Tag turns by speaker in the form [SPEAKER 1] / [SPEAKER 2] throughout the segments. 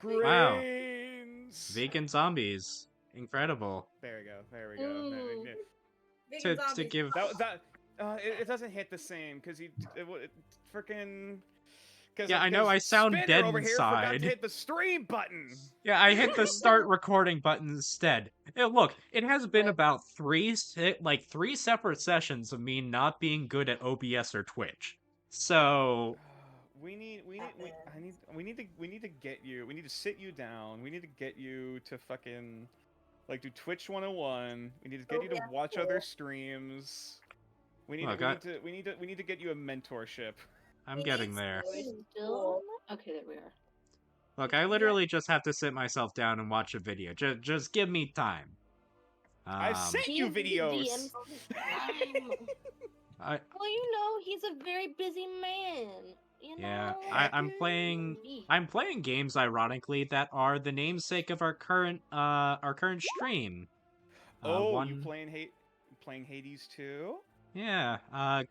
[SPEAKER 1] Wow.
[SPEAKER 2] Grains.
[SPEAKER 1] Vegan zombies. Incredible.
[SPEAKER 2] There we go. There we go.
[SPEAKER 3] Vegan
[SPEAKER 1] To
[SPEAKER 3] zombies.
[SPEAKER 1] give
[SPEAKER 2] It doesn't hit the same because freaking.
[SPEAKER 1] Yeah, I know I sound
[SPEAKER 2] Spinner
[SPEAKER 1] dead
[SPEAKER 2] over here forgot to
[SPEAKER 1] inside.
[SPEAKER 2] hit the stream button.
[SPEAKER 1] Yeah, I hit the start recording button instead. Look, it has been about three separate sessions of me not being good at OBS or Twitch. So
[SPEAKER 2] We need to get you. We need to sit you down. We need to get you to fucking like do Twitch 101. We need to get you to watch other streams. We need to get you a mentorship.
[SPEAKER 1] I'm getting there.
[SPEAKER 4] Still? Okay, there we are.
[SPEAKER 1] Look, I literally just have to sit myself down and watch a video. Just give me time.
[SPEAKER 2] I've sent you videos.
[SPEAKER 4] Well, you know, he's a very busy man. You know?
[SPEAKER 1] Yeah, I'm playing games, ironically, that are the namesake of our current stream.
[SPEAKER 2] You playing Hades 2?
[SPEAKER 1] Yeah,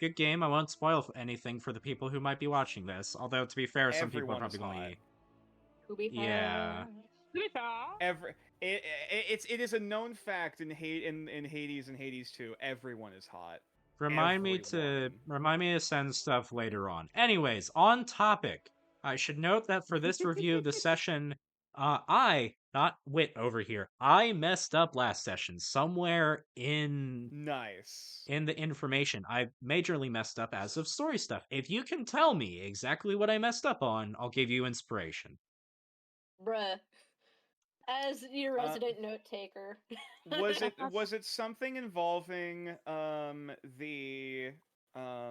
[SPEAKER 1] good game. I won't spoil anything for the people who might be watching this. Although, to be fair, some people are probably going to... Yeah.
[SPEAKER 2] It is a known fact in Hades and Hades 2. Everyone is hot.
[SPEAKER 1] Remind me to send stuff later on. Anyways, on topic. I should note that for this review of the session, not Wit over here, I messed up last session somewhere in the information. I majorly messed up as of story stuff. If you can tell me exactly what I messed up on, I'll give you inspiration.
[SPEAKER 4] Bruh. As your resident note taker.
[SPEAKER 2] was it something involving the oh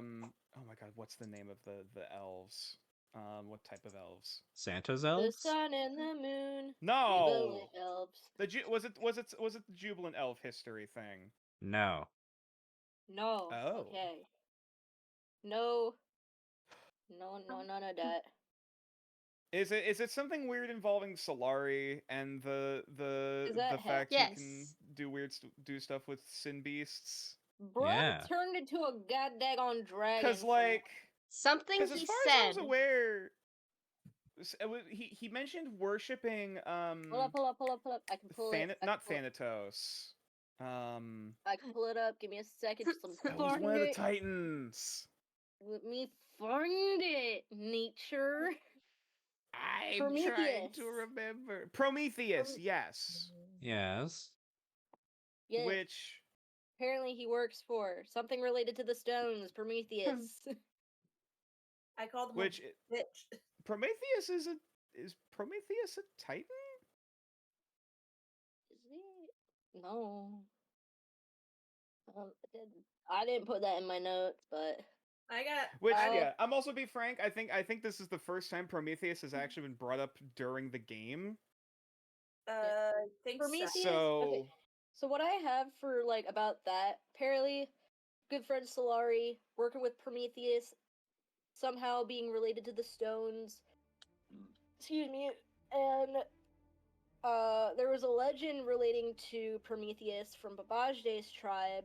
[SPEAKER 2] my god, what's the name of the elves? What type of elves?
[SPEAKER 1] Santa's elves?
[SPEAKER 4] The sun and the moon.
[SPEAKER 2] No.
[SPEAKER 4] Elves.
[SPEAKER 2] Was it the Jubilant Elf history thing?
[SPEAKER 1] No.
[SPEAKER 4] No.
[SPEAKER 2] Oh.
[SPEAKER 4] Okay. No, none of that.
[SPEAKER 2] Is it something weird involving Solari and the fact you can do stuff with sin beasts?
[SPEAKER 4] Bro turned into a goddaggone dragon.
[SPEAKER 2] Cause like
[SPEAKER 5] something
[SPEAKER 2] as far as I was aware, he mentioned worshipping
[SPEAKER 4] Pull up. I can pull it.
[SPEAKER 2] Not Thanatos.
[SPEAKER 4] I can pull it up. Give me a second.
[SPEAKER 2] That was one of the Titans.
[SPEAKER 4] Let me find it. Nature.
[SPEAKER 2] I'm trying to remember. Prometheus, yes.
[SPEAKER 1] Yes.
[SPEAKER 4] Yes.
[SPEAKER 2] Which
[SPEAKER 4] apparently he works for something related to the stones. Prometheus.
[SPEAKER 3] I called him
[SPEAKER 2] which
[SPEAKER 3] a bitch.
[SPEAKER 2] Prometheus is Prometheus a Titan?
[SPEAKER 4] Is he? No. I didn't put that in my notes, but
[SPEAKER 2] I'm also be frank, I think this is the first time Prometheus has actually been brought up during the game.
[SPEAKER 3] Think
[SPEAKER 4] Prometheus.
[SPEAKER 2] So
[SPEAKER 4] So what I have for about that, apparently, good friend Solari working with Prometheus, somehow being related to the stones. Excuse me, and there was a legend relating to Prometheus from Babajde's tribe.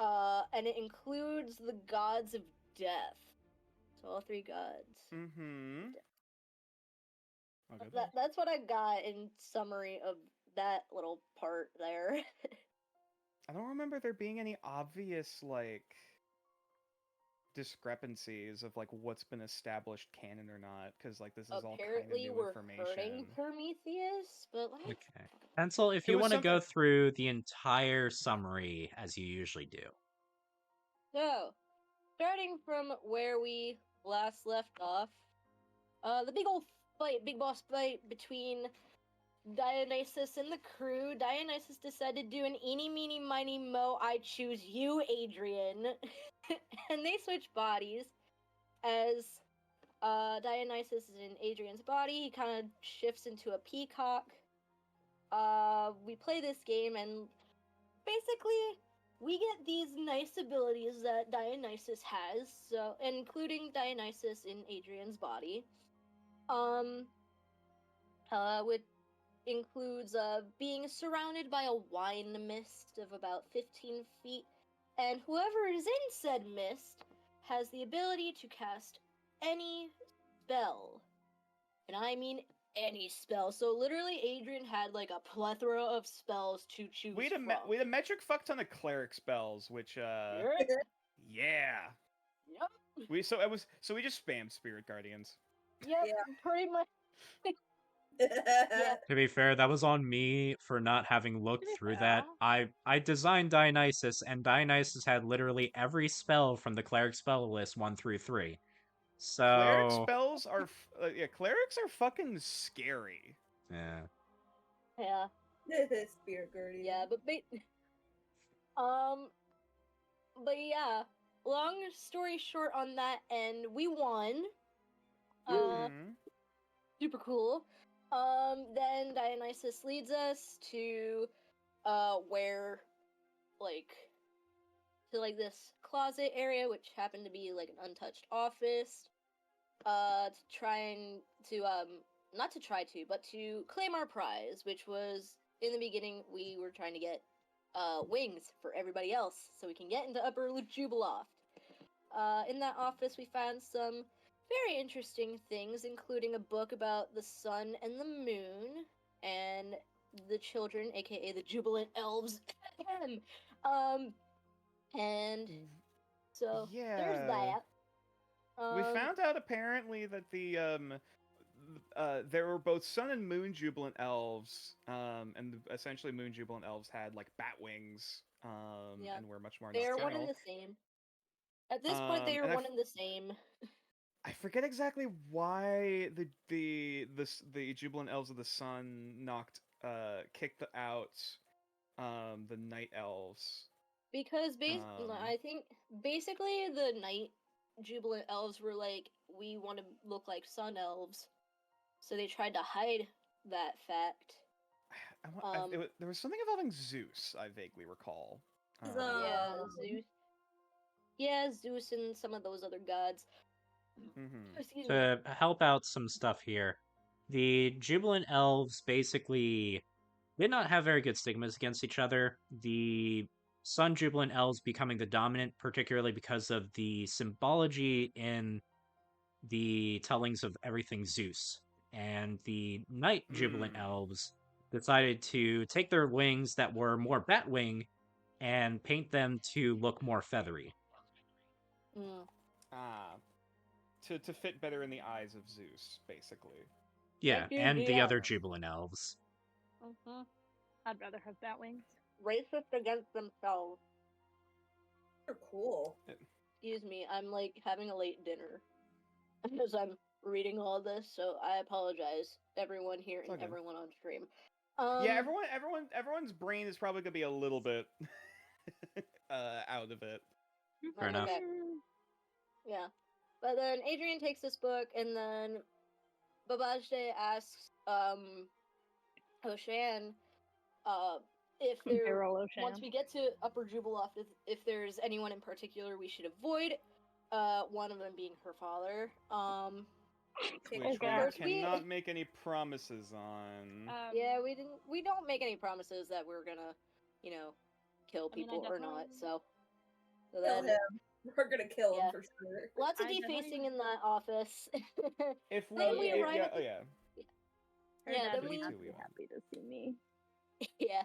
[SPEAKER 4] And it includes the gods of death. So all three gods.
[SPEAKER 2] Mm-hmm.
[SPEAKER 4] That's what I got in summary of that little part there.
[SPEAKER 2] I don't remember there being any obvious discrepancies of what's been established canon or not, because this is all kind of new information.
[SPEAKER 4] Hurting Prometheus, but
[SPEAKER 1] okay. Pencil, if you want to go through the entire summary as you usually do.
[SPEAKER 4] So, starting from where we last left off, the big boss fight between Dionysus and the crew. Dionysus decided to do an eeny, meeny, miny, mo, I choose you, Adrian. And they switch bodies. As Dionysus is in Adrian's body, he kind of shifts into a peacock. We play this game, and basically, we get these nice abilities that Dionysus has, so including Dionysus in Adrian's body. Which includes being surrounded by a wine mist of about 15 feet, and whoever is in said mist has the ability to cast any spell. And I mean any spell. So literally, Adrian had like a plethora of spells to choose
[SPEAKER 2] We
[SPEAKER 4] from.
[SPEAKER 2] had a metric fuck ton of cleric spells, which
[SPEAKER 4] Yep.
[SPEAKER 2] yeah.
[SPEAKER 4] Yep.
[SPEAKER 2] We just spammed Spirit Guardians.
[SPEAKER 4] Yep.
[SPEAKER 3] Yeah.
[SPEAKER 4] Pretty much. Yeah.
[SPEAKER 1] To be fair, that was on me for not having looked through that. I designed Dionysus, and Dionysus had literally every spell from the cleric spell list 1 through 3.
[SPEAKER 2] Cleric
[SPEAKER 1] So
[SPEAKER 2] spells are clerics are fucking scary.
[SPEAKER 1] yeah.
[SPEAKER 4] Yeah.
[SPEAKER 3] Spirit Guardian.
[SPEAKER 4] Yeah. Um. But yeah. Long story short, on that end, we won.
[SPEAKER 2] Mhm.
[SPEAKER 4] Super cool. Then Dionysus leads us to where like to like this closet area, which happened to be like an untouched office. To try and to not to try to, but to claim our prize, which was in the beginning we were trying to get wings for everybody else so we can get into Upper Jubiloft. In that office we found some very interesting things, including a book about the sun and the moon and the children, aka the Jubilant Elves. And so there's
[SPEAKER 2] Yeah.
[SPEAKER 4] that.
[SPEAKER 2] We found out apparently that there were both Sun and Moon Jubilant Elves, and essentially Moon Jubilant Elves had like bat wings,
[SPEAKER 4] Yep.
[SPEAKER 2] and were much more
[SPEAKER 4] They're one
[SPEAKER 2] nocturnal.
[SPEAKER 4] and the same. At this point, they are
[SPEAKER 2] And
[SPEAKER 4] one and the same.
[SPEAKER 2] I forget exactly why the Jubilant Elves of the Sun kicked out the Night Elves.
[SPEAKER 4] Because
[SPEAKER 2] Um,
[SPEAKER 4] I think basically the Night Jubilant Elves were like, we want to look like Sun Elves, so they tried to hide that fact.
[SPEAKER 2] there was something involving Zeus, I vaguely recall.
[SPEAKER 4] Yeah, Zeus. Yeah, Zeus and some of those other gods.
[SPEAKER 2] Mhm.
[SPEAKER 4] Excuse me.
[SPEAKER 1] To help out some stuff here, the Jubilant Elves basically did not have very good stigmas against each other. The Sun Jubilant Elves becoming the dominant, particularly because of the symbology in the tellings of everything Zeus. And the Night Jubilant Elves decided to take their wings that were more Batwing and paint them to look more feathery.
[SPEAKER 2] To fit better in the eyes of Zeus, basically.
[SPEAKER 1] Yeah, and the other Jubilant Elves.
[SPEAKER 5] I'd rather have bat wings.
[SPEAKER 4] Racist against themselves.
[SPEAKER 3] They're cool.
[SPEAKER 4] Excuse me, I'm like having a late dinner as I'm reading all this, so I apologize, everyone here and everyone on stream.
[SPEAKER 2] Yeah, everyone's brain is probably gonna be a little bit out of it.
[SPEAKER 1] Fair enough.
[SPEAKER 4] Yeah. But then Adrian takes this book, and then Babajde asks Oshan if there once we get to Upper Jubiloft, if there's anyone in particular we should avoid. One of them being her father.
[SPEAKER 2] Which
[SPEAKER 4] first
[SPEAKER 2] we cannot make any promises on.
[SPEAKER 4] Yeah, we don't make any promises that we're gonna, kill people or not. So
[SPEAKER 3] Kill him. We're gonna kill him for sure.
[SPEAKER 4] Lots of defacing in that office.
[SPEAKER 2] If
[SPEAKER 4] then we arrive at
[SPEAKER 5] then we happy to see me.
[SPEAKER 4] Yeah.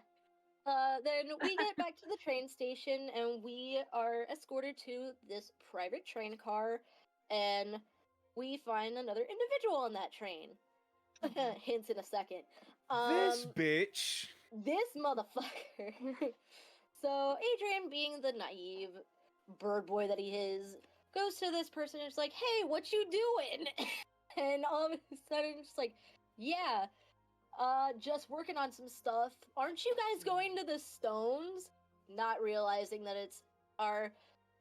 [SPEAKER 4] Then we get back to the train station and we are escorted to this private train car, and we find another individual on that train. Hints in a second.
[SPEAKER 2] This bitch.
[SPEAKER 4] This motherfucker. So Adrian, being the naive bird boy that he is, goes to this person and is like, "Hey, what you doing?" And all of a sudden, just like, "Yeah, just working on some stuff. Aren't you guys going to the Stones?" Not realizing that it's our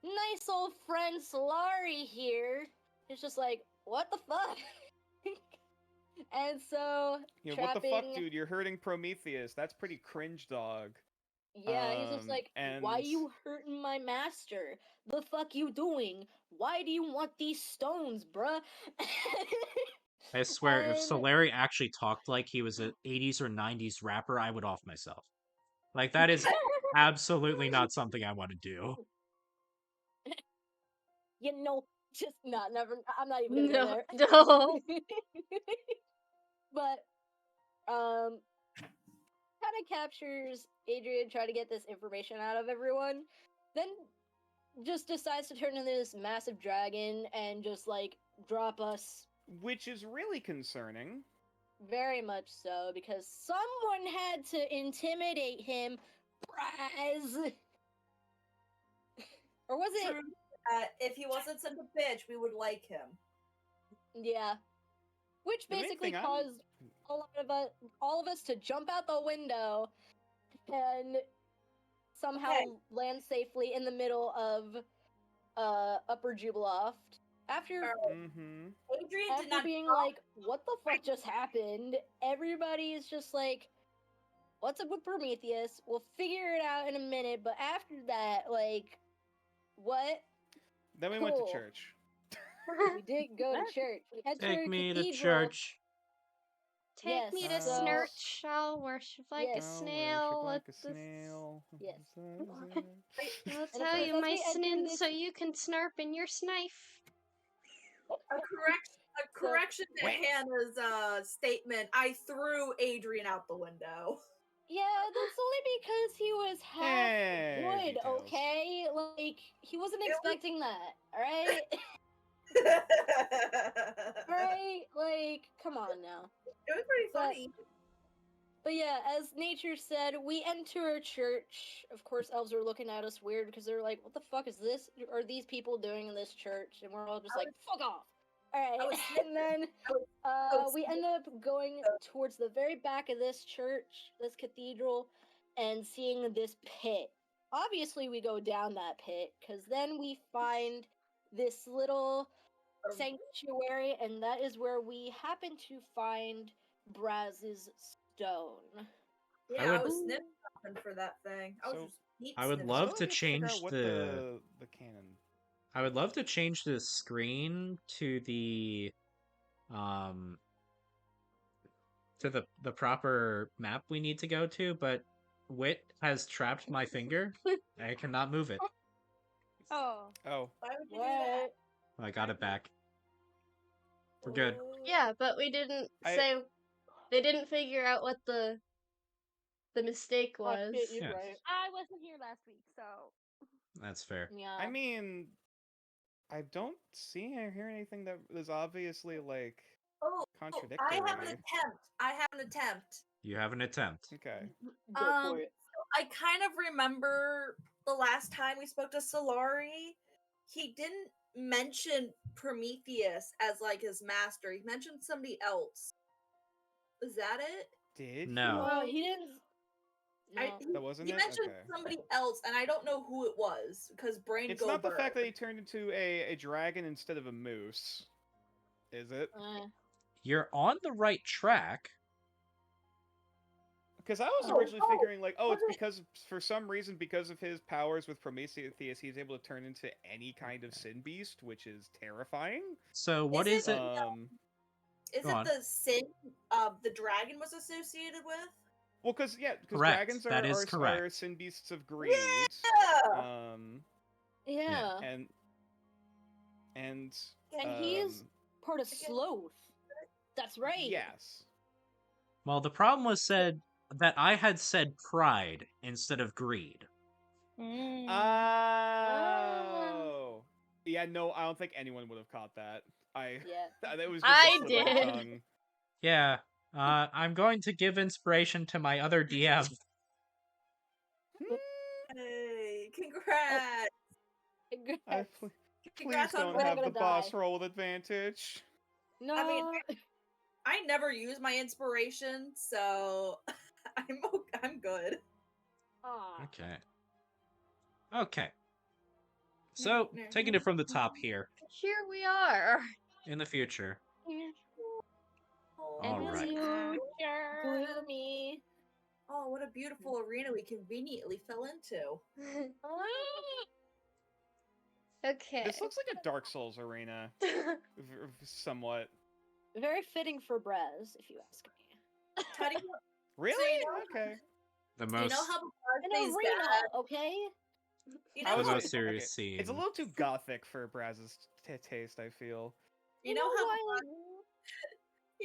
[SPEAKER 4] nice old friend Solari here. It's just like, what the fuck? And so,
[SPEAKER 2] what the fuck, dude? You're hurting Prometheus. That's pretty cringe, dog.
[SPEAKER 4] Yeah, he's just like, why you hurting my master? The fuck you doing? Why do you want these stones, bruh?
[SPEAKER 1] I swear, if Solari actually talked like he was an 80s or 90s rapper, I would off myself. Like, that is absolutely not something I want to do.
[SPEAKER 4] Just not, never, I'm not even gonna go there.
[SPEAKER 5] No.
[SPEAKER 4] But kind of captures Adrian trying to get this information out of everyone, then just decides to turn into this massive dragon and just like drop us.
[SPEAKER 2] Which is really concerning.
[SPEAKER 4] Very much so, because someone had to intimidate him. Braz. Or was it?
[SPEAKER 3] True. If he wasn't such a bitch, we would like him.
[SPEAKER 4] Yeah. Which
[SPEAKER 2] The main
[SPEAKER 4] basically
[SPEAKER 2] thing
[SPEAKER 4] caused all of us to jump out the window and somehow
[SPEAKER 3] Okay.
[SPEAKER 4] land safely in the middle of Upper Jubiloft. After
[SPEAKER 3] Adrian did
[SPEAKER 4] after
[SPEAKER 3] not
[SPEAKER 4] being
[SPEAKER 3] drop-
[SPEAKER 4] like, what the fuck just happened? Everybody's just like, what's up with Prometheus? We'll figure it out in a minute, but after that, like, what?
[SPEAKER 2] Then we went to
[SPEAKER 4] Cool.
[SPEAKER 2] church.
[SPEAKER 4] We did go to church. We had to
[SPEAKER 1] Take me to
[SPEAKER 4] cathedral.
[SPEAKER 1] church.
[SPEAKER 6] Take
[SPEAKER 4] Yes,
[SPEAKER 6] me to
[SPEAKER 2] so-
[SPEAKER 6] Snurch. I'll worship like
[SPEAKER 4] Yes.
[SPEAKER 6] a
[SPEAKER 2] I'll
[SPEAKER 6] snail.
[SPEAKER 2] worship like a
[SPEAKER 6] at the-
[SPEAKER 2] snail.
[SPEAKER 4] Yes.
[SPEAKER 6] I'll
[SPEAKER 4] And
[SPEAKER 6] tell
[SPEAKER 4] of
[SPEAKER 6] you
[SPEAKER 4] course,
[SPEAKER 6] my
[SPEAKER 4] as we enter
[SPEAKER 6] snin
[SPEAKER 4] this-
[SPEAKER 6] so you can snarp in your snife.
[SPEAKER 3] a correction to
[SPEAKER 2] Wait.
[SPEAKER 3] Hannah's statement. I threw Adrian out the window.
[SPEAKER 4] Yeah, that's only because he was half
[SPEAKER 2] Hey,
[SPEAKER 4] wood,
[SPEAKER 2] details.
[SPEAKER 4] okay? Like, he wasn't
[SPEAKER 3] It was-
[SPEAKER 4] expecting that, alright?
[SPEAKER 3] It
[SPEAKER 4] Alright? Like, come on now.
[SPEAKER 3] was pretty
[SPEAKER 4] But-
[SPEAKER 3] funny.
[SPEAKER 4] But yeah, as nature said, we enter a church. Of course, elves are looking at us weird because they're like, what the fuck is this? Are these people doing in this church? And we're all just like, fuck off. Alright,
[SPEAKER 3] I was
[SPEAKER 4] and then we end up going towards the very back of this church, this cathedral, and seeing this pit. Obviously, we go down that pit because then we find this little sanctuary, and that is where we happen to find Braz's stone.
[SPEAKER 3] Yeah, I
[SPEAKER 1] would-
[SPEAKER 3] was sniffing something for that thing. I was
[SPEAKER 2] So-
[SPEAKER 3] just heat
[SPEAKER 1] I would
[SPEAKER 3] sniffing.
[SPEAKER 1] love
[SPEAKER 2] Still
[SPEAKER 1] to
[SPEAKER 2] have figure out
[SPEAKER 1] change
[SPEAKER 2] what
[SPEAKER 1] the-
[SPEAKER 2] the canon.
[SPEAKER 1] I would love to change the screen to the the proper map we need to go to, but Wit has trapped my finger. I cannot move it.
[SPEAKER 6] Oh.
[SPEAKER 2] Oh,
[SPEAKER 3] Why would you do that?
[SPEAKER 4] What?
[SPEAKER 1] I got it back. We're good.
[SPEAKER 3] Oh.
[SPEAKER 6] Yeah, but we didn't
[SPEAKER 2] I-
[SPEAKER 6] say. They didn't figure out what the mistake
[SPEAKER 4] Oh,
[SPEAKER 6] was.
[SPEAKER 4] shit, you're
[SPEAKER 1] Yeah.
[SPEAKER 4] right.
[SPEAKER 5] I wasn't here last week, so
[SPEAKER 1] That's fair.
[SPEAKER 4] Yeah.
[SPEAKER 2] I mean, I don't see or hear anything that is obviously like
[SPEAKER 3] Oh,
[SPEAKER 2] contradictory.
[SPEAKER 3] I have an attempt. I have an attempt.
[SPEAKER 1] You have an attempt.
[SPEAKER 2] Okay.
[SPEAKER 4] Go
[SPEAKER 3] um,
[SPEAKER 4] for it.
[SPEAKER 3] I kind of remember the last time we spoke to Solari, he didn't mention Prometheus as like his master. He mentioned somebody else. Is that it?
[SPEAKER 2] Did
[SPEAKER 1] No.
[SPEAKER 4] Well, he didn't. No.
[SPEAKER 2] That wasn't
[SPEAKER 3] he
[SPEAKER 2] it?
[SPEAKER 3] mentioned
[SPEAKER 2] Okay.
[SPEAKER 3] somebody else, and I don't know who it was because brain
[SPEAKER 2] It's
[SPEAKER 3] go
[SPEAKER 2] not the fact that
[SPEAKER 3] burr.
[SPEAKER 2] he turned into a dragon instead of a moose, is it?
[SPEAKER 1] You're on the right track.
[SPEAKER 2] Because I was originally figuring like, oh, it's because for some reason because of his powers with Prometheus, he's able to turn into any kind of sin beast, which is terrifying.
[SPEAKER 1] So what
[SPEAKER 3] Is
[SPEAKER 1] is
[SPEAKER 3] it-
[SPEAKER 1] it?
[SPEAKER 3] Is
[SPEAKER 1] Go
[SPEAKER 3] it
[SPEAKER 1] on.
[SPEAKER 3] the sin the dragon was associated with?
[SPEAKER 2] Well, because
[SPEAKER 1] Correct.
[SPEAKER 2] dragons
[SPEAKER 1] That is
[SPEAKER 2] are
[SPEAKER 1] correct.
[SPEAKER 2] sin beasts of greed.
[SPEAKER 3] Yeah.
[SPEAKER 4] Yeah.
[SPEAKER 2] And
[SPEAKER 4] And he is part of Sloth. That's right.
[SPEAKER 2] yes.
[SPEAKER 1] Well, the problem was said that I had said pride instead of greed.
[SPEAKER 2] Oh. Yeah, no, I don't think anyone would have caught that.
[SPEAKER 4] Yeah.
[SPEAKER 2] That was just
[SPEAKER 6] I
[SPEAKER 2] a slip of the
[SPEAKER 6] did.
[SPEAKER 2] tongue.
[SPEAKER 1] Yeah. I'm going to give inspiration to my other DM.
[SPEAKER 3] Hey, congrats!
[SPEAKER 2] I, please
[SPEAKER 3] Congrats on
[SPEAKER 2] don't
[SPEAKER 4] we're
[SPEAKER 2] have
[SPEAKER 4] gonna
[SPEAKER 2] the boss
[SPEAKER 4] die.
[SPEAKER 2] roll with advantage.
[SPEAKER 4] No.
[SPEAKER 3] I mean, I never use my inspiration, so I'm good.
[SPEAKER 4] Aw.
[SPEAKER 1] Okay. Okay. So, taking it from the top here,
[SPEAKER 6] Here we are.
[SPEAKER 1] in the future.
[SPEAKER 3] Oh,
[SPEAKER 1] All right.
[SPEAKER 4] Gloomy.
[SPEAKER 3] Oh, what a beautiful arena we conveniently fell into.
[SPEAKER 6] Okay.
[SPEAKER 2] This looks like a Dark Souls arena, somewhat.
[SPEAKER 4] Very fitting for Brez, if you ask me.
[SPEAKER 3] How do you,
[SPEAKER 2] Really?
[SPEAKER 3] you know-
[SPEAKER 2] Okay.
[SPEAKER 1] The
[SPEAKER 3] you
[SPEAKER 1] most
[SPEAKER 3] know how Bard
[SPEAKER 4] An
[SPEAKER 3] plays
[SPEAKER 4] arena,
[SPEAKER 3] bad?
[SPEAKER 4] okay?
[SPEAKER 3] You
[SPEAKER 2] I
[SPEAKER 3] know
[SPEAKER 2] was
[SPEAKER 3] how
[SPEAKER 1] most
[SPEAKER 2] okay,
[SPEAKER 1] serious scene.
[SPEAKER 2] It's a little too gothic for Braz's taste, I feel.
[SPEAKER 3] you know how
[SPEAKER 4] why?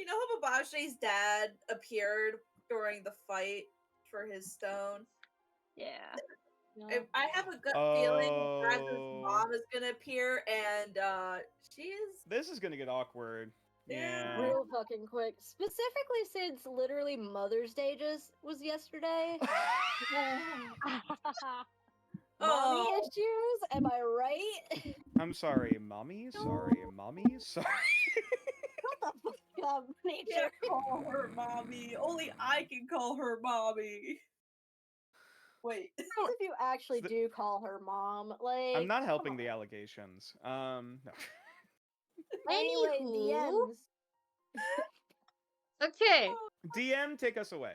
[SPEAKER 3] you know how Babashe's dad appeared during the fight for his stone?
[SPEAKER 5] Yeah.
[SPEAKER 3] I have a gut feeling Brad's mom is gonna appear, and she's
[SPEAKER 2] This is gonna get awkward. Yeah.
[SPEAKER 4] Real fucking quick. Specifically since literally Mother's Day just was yesterday. Mommy issues? Am I right?
[SPEAKER 2] I'm sorry, mommy. Sorry, mommy. Sorry.
[SPEAKER 4] What the fuck up, nature?
[SPEAKER 3] can't call her mommy. Only I can call her mommy. Wait.
[SPEAKER 4] What if you actually do call her mom? Like,
[SPEAKER 2] I'm not
[SPEAKER 4] come
[SPEAKER 2] helping
[SPEAKER 4] on.
[SPEAKER 2] the allegations. No.
[SPEAKER 4] Anyway,
[SPEAKER 6] Anywho.
[SPEAKER 4] DMs.
[SPEAKER 6] Okay.
[SPEAKER 2] DM, take us away.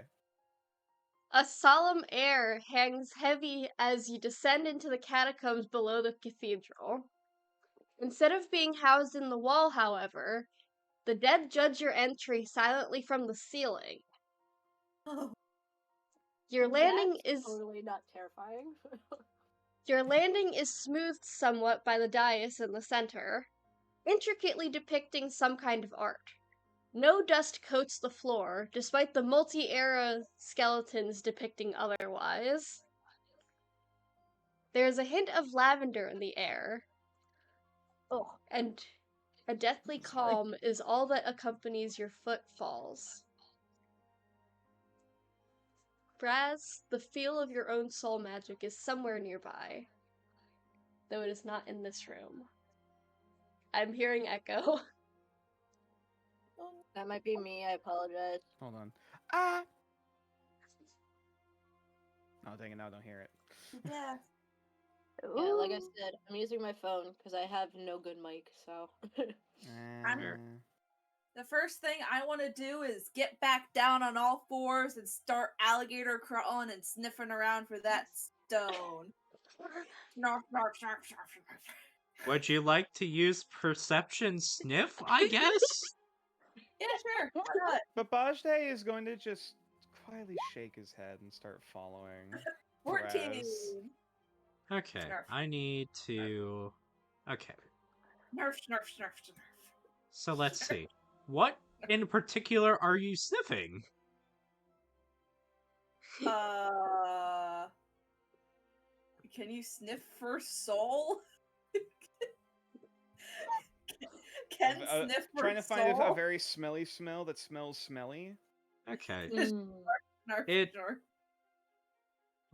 [SPEAKER 6] A solemn air hangs heavy as you descend into the catacombs below the cathedral. Instead of being housed in the wall, however, the dead judge your entry silently from the ceiling. Your landing
[SPEAKER 4] That's
[SPEAKER 6] is
[SPEAKER 4] totally not terrifying.
[SPEAKER 6] Your landing is smoothed somewhat by the dais in the center, intricately depicting some kind of art. No dust coats the floor, despite the multi-era skeletons depicting otherwise. There is a hint of lavender in the air,
[SPEAKER 4] Oh,
[SPEAKER 6] and a deathly calm is all that accompanies your footfalls. Braz, the feel of your own soul magic is somewhere nearby, though it is not in this room. I'm hearing echo.
[SPEAKER 4] that might be me. I apologize.
[SPEAKER 2] Hold on. Ah! Oh, dang it, now I don't hear it.
[SPEAKER 3] Yeah.
[SPEAKER 4] Yeah, like I said, I'm using my phone because I have no good mic, so.
[SPEAKER 3] The first thing I want to do is get back down on all fours and start alligator crawling and sniffing around for that stone. Snarf, snarf, snarf, snarf, snarf.
[SPEAKER 1] Would you like to use perception sniff, I guess?
[SPEAKER 3] Yeah, sure. Why not?
[SPEAKER 2] But Bajde is going to just quietly shake his head and start following.
[SPEAKER 3] 14.
[SPEAKER 2] Perez.
[SPEAKER 1] Okay,
[SPEAKER 3] Snarf.
[SPEAKER 1] I need to... Okay,
[SPEAKER 3] Snarf, snarf, snarf, snarf.
[SPEAKER 1] so let's see. What in particular are you sniffing?
[SPEAKER 3] Can you sniff for soul? Can sniff for
[SPEAKER 2] Trying to
[SPEAKER 3] soul?
[SPEAKER 2] find a very smelly smell that smells smelly.
[SPEAKER 1] Okay.
[SPEAKER 3] Snarf,
[SPEAKER 1] It-
[SPEAKER 3] snarf.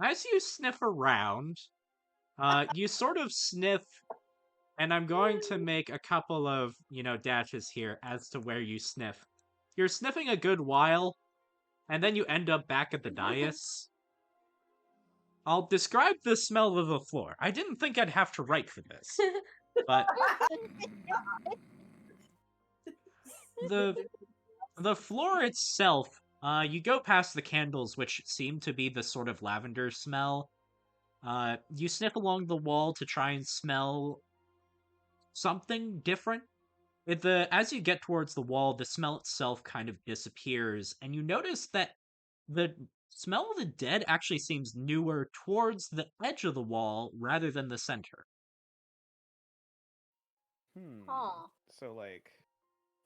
[SPEAKER 1] As you sniff around, you sort of sniff, and I'm going to make a couple of, dashes here as to where you sniff. You're sniffing a good while, and then you end up back at the dais. I'll describe the smell of the floor. I didn't think I'd have to write for this, but the floor itself, you go past the candles, which seem to be the sort of lavender smell. You sniff along the wall to try and smell something different. As you get towards the wall, the smell itself kind of disappears, and you notice that the smell of the dead actually seems newer towards the edge of the wall rather than the center.
[SPEAKER 4] Huh.
[SPEAKER 2] So,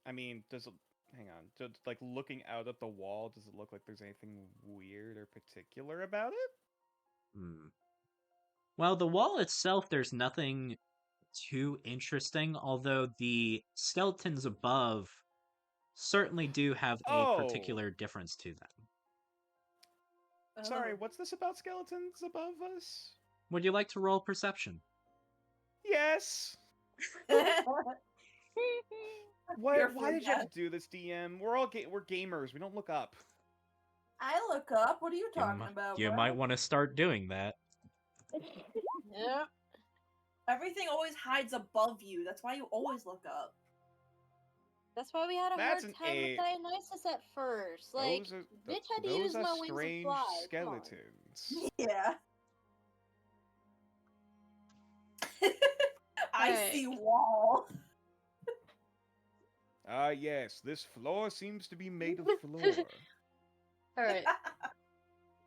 [SPEAKER 2] I mean, hang on. Just, looking out at the wall, does it look like there's anything weird or particular about it?
[SPEAKER 1] Well, the wall itself, there's nothing too interesting, although the skeletons above certainly do have a particular difference to them.
[SPEAKER 2] Sorry, what's this about skeletons above us?
[SPEAKER 1] Would you like to roll perception?
[SPEAKER 2] Yes! Why did you have to do this, DM? We're gamers. We don't look up.
[SPEAKER 3] I look up. What are you talking about?
[SPEAKER 1] You
[SPEAKER 3] bro?
[SPEAKER 1] might want to start doing that.
[SPEAKER 4] Yeah.
[SPEAKER 3] Everything always hides above you. That's why you always look up.
[SPEAKER 4] That's why we had a
[SPEAKER 2] That's
[SPEAKER 4] hard
[SPEAKER 2] an
[SPEAKER 4] time
[SPEAKER 2] eight.
[SPEAKER 4] with Dionysus at first. Like, bitch had to use my wings to
[SPEAKER 2] strange
[SPEAKER 4] fly. Come on.
[SPEAKER 2] skeletons.
[SPEAKER 3] Yeah. I
[SPEAKER 6] Alright.
[SPEAKER 3] see wall.
[SPEAKER 2] Ah, yes, this floor seems to be made of floor.
[SPEAKER 6] Alright.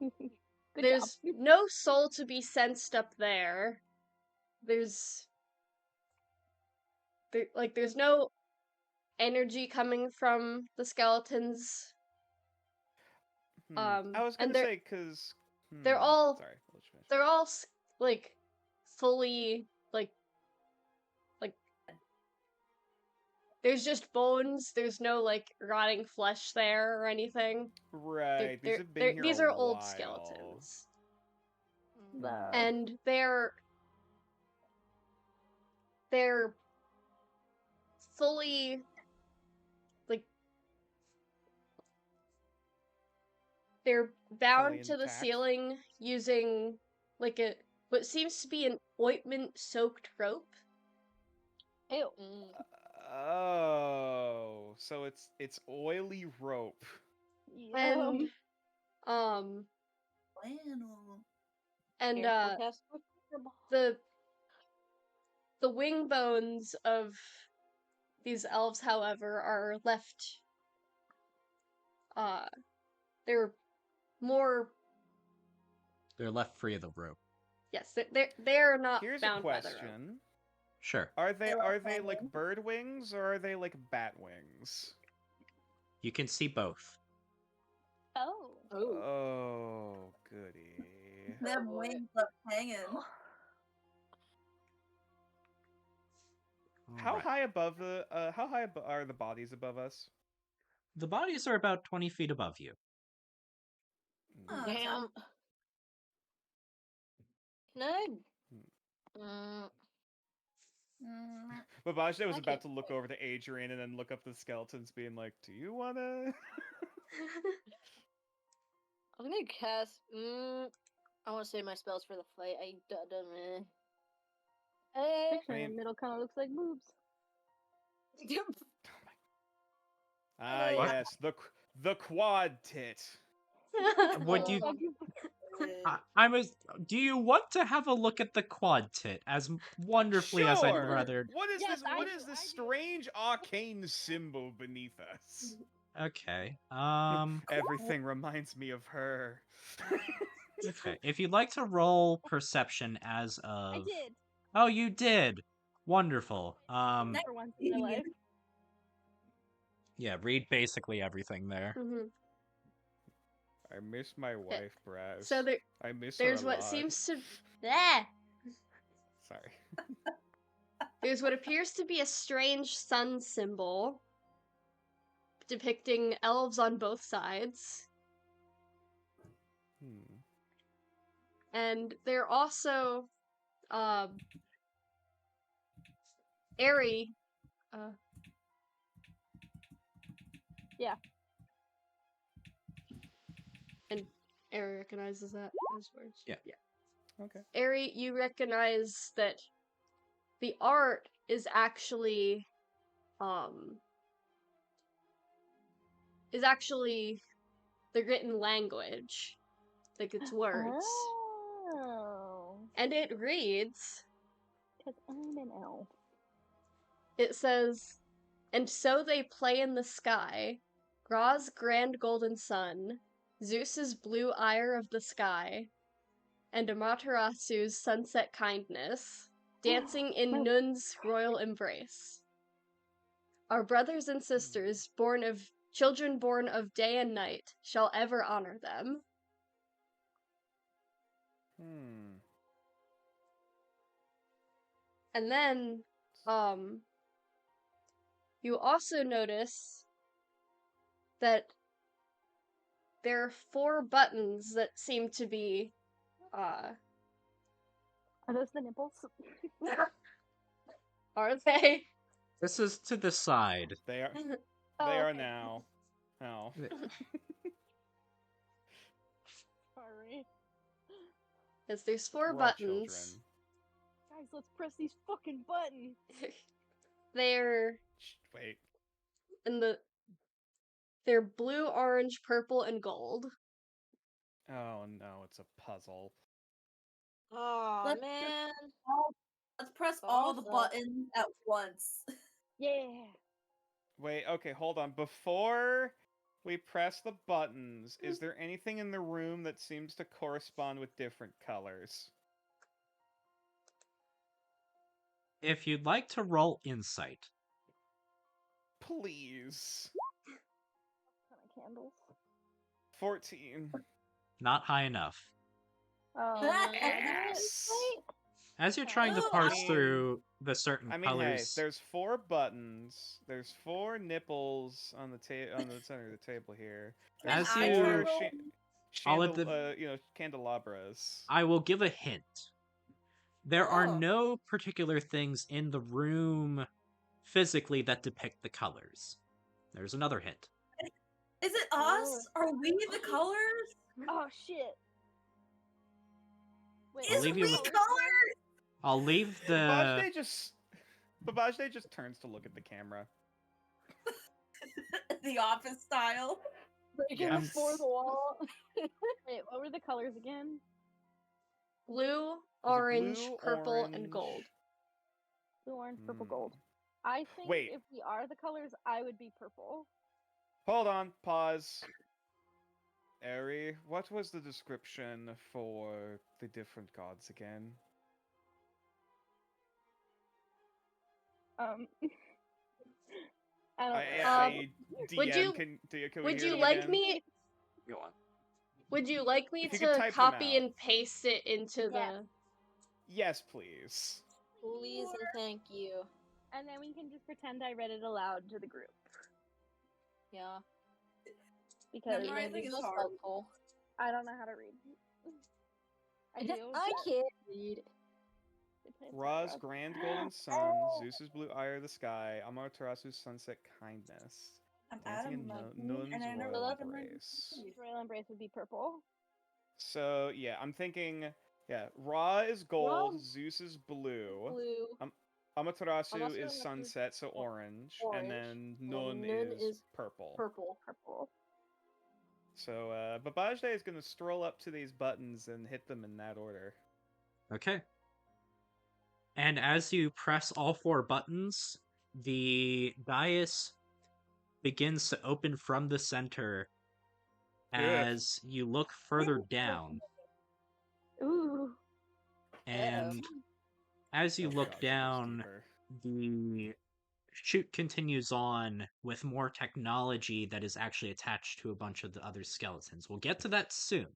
[SPEAKER 5] Good
[SPEAKER 6] There's
[SPEAKER 5] job.
[SPEAKER 6] no soul to be sensed up there. There's no energy coming from the skeletons.
[SPEAKER 2] I was
[SPEAKER 6] And
[SPEAKER 2] gonna say because
[SPEAKER 6] they're all
[SPEAKER 2] sorry. I'll let you finish.
[SPEAKER 6] they're all like fully like there's just bones. There's no like rotting flesh there or anything.
[SPEAKER 2] Right. These have been here
[SPEAKER 6] these
[SPEAKER 2] a
[SPEAKER 6] are old
[SPEAKER 2] while.
[SPEAKER 6] skeletons,
[SPEAKER 5] The
[SPEAKER 6] and they're fully like they're bound to the
[SPEAKER 2] intact?
[SPEAKER 6] ceiling using like what seems to be an ointment soaked rope.
[SPEAKER 4] Ew.
[SPEAKER 2] Oh, so it's oily rope.
[SPEAKER 6] And
[SPEAKER 3] Bueno.
[SPEAKER 6] and
[SPEAKER 4] Air forecast.
[SPEAKER 6] the wing bones of these elves, however, are left they're more
[SPEAKER 1] They're left free of the rope.
[SPEAKER 6] yes, they're not
[SPEAKER 2] Here's a
[SPEAKER 6] bound by the rope.
[SPEAKER 2] question.
[SPEAKER 1] Sure.
[SPEAKER 2] Are they
[SPEAKER 3] love
[SPEAKER 2] like
[SPEAKER 3] hanging.
[SPEAKER 2] bird wings or are they like bat wings?
[SPEAKER 1] You can see both.
[SPEAKER 5] Oh.
[SPEAKER 2] Oh, goody.
[SPEAKER 3] Them
[SPEAKER 4] boy.
[SPEAKER 3] wings up hanging.
[SPEAKER 2] How
[SPEAKER 1] Alright.
[SPEAKER 2] high above the are the bodies above us?
[SPEAKER 1] The bodies are about 20 feet above you.
[SPEAKER 3] Oh,
[SPEAKER 4] Damn. Can I?
[SPEAKER 2] Babajide was
[SPEAKER 4] I
[SPEAKER 2] about
[SPEAKER 4] can't
[SPEAKER 2] to look over to Adrian and then look up the skeletons, being like, "Do you wanna?"
[SPEAKER 4] I'm gonna cast. I want to save my spells for the fight. I don't.
[SPEAKER 5] Picture
[SPEAKER 2] I
[SPEAKER 5] in
[SPEAKER 2] mean-
[SPEAKER 5] the middle kind of looks like boobs.
[SPEAKER 2] Ah,
[SPEAKER 1] What?
[SPEAKER 2] yes, the quad tit.
[SPEAKER 1] Would you? I was. Do you want to have a look at the quad tit as wonderfully as I'd
[SPEAKER 2] Sure.
[SPEAKER 1] rather?
[SPEAKER 2] What is
[SPEAKER 5] Yes,
[SPEAKER 2] this?
[SPEAKER 5] I
[SPEAKER 2] What
[SPEAKER 5] do,
[SPEAKER 2] is this
[SPEAKER 5] I do.
[SPEAKER 2] strange arcane symbol beneath us?
[SPEAKER 1] Okay.
[SPEAKER 2] Everything reminds me of her.
[SPEAKER 1] Okay. If you'd like to roll perception as of.
[SPEAKER 5] I did.
[SPEAKER 1] Oh, you did. Wonderful.
[SPEAKER 5] For once in my life.
[SPEAKER 1] Yeah. Read basically everything there.
[SPEAKER 6] Mhm.
[SPEAKER 2] I miss my wife, Braz.
[SPEAKER 6] So
[SPEAKER 2] I miss
[SPEAKER 6] there's
[SPEAKER 2] her a
[SPEAKER 6] what
[SPEAKER 2] lot.
[SPEAKER 6] seems to Bleh.
[SPEAKER 2] Sorry.
[SPEAKER 6] There's what appears to be a strange sun symbol depicting elves on both sides. And they're also Airy.
[SPEAKER 5] Yeah.
[SPEAKER 6] And Airy recognizes that as words.
[SPEAKER 1] Yeah.
[SPEAKER 2] Okay.
[SPEAKER 6] Airy, you recognize that the art is actually the written language. Like it's words.
[SPEAKER 5] Oh.
[SPEAKER 6] And it reads,
[SPEAKER 5] Because I'm an elf.
[SPEAKER 6] it says, "And so they play in the sky, Ra's grand golden sun, Zeus's blue ire of the sky, and Amaterasu's sunset kindness, dancing in Nun's royal embrace. Our brothers and sisters, children born of day and night, shall ever honor them." And then, you also notice that there are 4 buttons that seem to be,
[SPEAKER 5] Are those the nipples?
[SPEAKER 6] are they?
[SPEAKER 1] This is to the side.
[SPEAKER 2] They are.
[SPEAKER 5] Oh,
[SPEAKER 2] They are
[SPEAKER 5] okay.
[SPEAKER 2] now. Oh.
[SPEAKER 5] Sorry.
[SPEAKER 6] Yes, there's 4
[SPEAKER 2] We're all
[SPEAKER 6] buttons.
[SPEAKER 2] children.
[SPEAKER 5] Guys, let's press these fucking buttons.
[SPEAKER 6] They're
[SPEAKER 2] Wait.
[SPEAKER 6] they're blue, orange, purple, and gold.
[SPEAKER 2] Oh no, it's a puzzle.
[SPEAKER 4] Oh
[SPEAKER 3] Let's
[SPEAKER 4] man.
[SPEAKER 3] Let's press all the
[SPEAKER 4] Awesome.
[SPEAKER 3] buttons at once.
[SPEAKER 5] Yeah.
[SPEAKER 2] Wait, okay, hold on. Before we press the buttons, is there anything in the room that seems to correspond with different colors?
[SPEAKER 1] If you'd like to roll insight.
[SPEAKER 2] please.
[SPEAKER 5] Ton of candles.
[SPEAKER 2] 14.
[SPEAKER 1] Not high enough.
[SPEAKER 5] Oh,
[SPEAKER 2] Ass.
[SPEAKER 1] As you're trying to
[SPEAKER 3] Oh,
[SPEAKER 1] parse
[SPEAKER 2] I mean-
[SPEAKER 1] through the certain
[SPEAKER 2] I mean, hey,
[SPEAKER 1] colors,
[SPEAKER 2] there's 4 buttons. There's 4 nipples on the center of the table here.
[SPEAKER 3] Can
[SPEAKER 2] There's
[SPEAKER 1] As
[SPEAKER 3] I
[SPEAKER 1] you-
[SPEAKER 3] try
[SPEAKER 2] 4
[SPEAKER 3] roll?
[SPEAKER 1] I'll at the-
[SPEAKER 2] candelabras.
[SPEAKER 1] I will give a hint. There are
[SPEAKER 3] Oh.
[SPEAKER 1] no particular things in the room physically that depict the colors. There's another hint.
[SPEAKER 3] Is it us? Are we the colors?
[SPEAKER 5] Oh shit. Wait,
[SPEAKER 1] I'll
[SPEAKER 3] Is
[SPEAKER 1] leave
[SPEAKER 3] we
[SPEAKER 1] you with-
[SPEAKER 3] colors?
[SPEAKER 1] I'll leave the...
[SPEAKER 2] Babajide just turns to look at the camera.
[SPEAKER 3] The Office style.
[SPEAKER 4] Breaking
[SPEAKER 2] Yes.
[SPEAKER 4] the fourth wall.
[SPEAKER 5] Wait, what were the colors again?
[SPEAKER 6] Blue,
[SPEAKER 2] Is it
[SPEAKER 6] orange,
[SPEAKER 2] blue,
[SPEAKER 6] purple, and
[SPEAKER 2] orange?
[SPEAKER 6] gold.
[SPEAKER 5] Blue, orange, purple,
[SPEAKER 2] Hmm.
[SPEAKER 5] gold. I think
[SPEAKER 2] Wait.
[SPEAKER 5] if we are the colors, I would be purple.
[SPEAKER 2] Hold on, pause. Eri, what was the description for the different gods again?
[SPEAKER 5] I don't know.
[SPEAKER 6] would you-
[SPEAKER 2] Can we
[SPEAKER 6] Would
[SPEAKER 2] hear
[SPEAKER 6] you
[SPEAKER 2] them
[SPEAKER 6] like
[SPEAKER 2] again?
[SPEAKER 6] me?
[SPEAKER 1] Go on.
[SPEAKER 6] Would you like me
[SPEAKER 2] If you could
[SPEAKER 6] to
[SPEAKER 2] type them
[SPEAKER 6] copy
[SPEAKER 2] out.
[SPEAKER 6] and paste it into the?
[SPEAKER 2] Yes, please.
[SPEAKER 4] Please and thank you.
[SPEAKER 5] And then we can just pretend I read it aloud to the group.
[SPEAKER 4] Yeah.
[SPEAKER 5] Because
[SPEAKER 3] Memorizing is
[SPEAKER 4] Most
[SPEAKER 3] hard.
[SPEAKER 4] helpful.
[SPEAKER 5] I don't know how to read. I do.
[SPEAKER 4] I
[SPEAKER 5] but
[SPEAKER 4] can't read.
[SPEAKER 5] it's not
[SPEAKER 2] Ra's
[SPEAKER 5] rough.
[SPEAKER 2] grand golden sun, Zeus's blue eye of the sky, Amaterasu's sunset kindness,
[SPEAKER 3] I'm
[SPEAKER 2] Dancing
[SPEAKER 3] Adam,
[SPEAKER 2] in
[SPEAKER 3] like,
[SPEAKER 2] Nun's
[SPEAKER 3] and I know
[SPEAKER 2] royal
[SPEAKER 3] love and
[SPEAKER 2] embrace.
[SPEAKER 5] Royal Embrace would be purple.
[SPEAKER 2] So yeah, I'm thinking, yeah, Ra is gold,
[SPEAKER 4] Ra-
[SPEAKER 2] Zeus is blue,
[SPEAKER 4] Blue.
[SPEAKER 2] Amaterasu
[SPEAKER 4] Amaterasu
[SPEAKER 2] is
[SPEAKER 4] is
[SPEAKER 2] sunset, so orange, and
[SPEAKER 4] orange,
[SPEAKER 2] then
[SPEAKER 4] and
[SPEAKER 2] Nun
[SPEAKER 4] Nun
[SPEAKER 2] is
[SPEAKER 4] is
[SPEAKER 2] purple.
[SPEAKER 4] Purple.
[SPEAKER 5] Purple.
[SPEAKER 2] So Babajide is gonna stroll up to these buttons and hit them in that order.
[SPEAKER 1] Okay. And as you press all 4 buttons, the dais begins to open from the center as you look further down.
[SPEAKER 5] Ooh.
[SPEAKER 1] And as you
[SPEAKER 2] Oh
[SPEAKER 1] look
[SPEAKER 2] God, she goes
[SPEAKER 1] down,
[SPEAKER 2] deeper.
[SPEAKER 1] the shoot continues on with more technology that is actually attached to a bunch of the other skeletons. We'll get to that soon.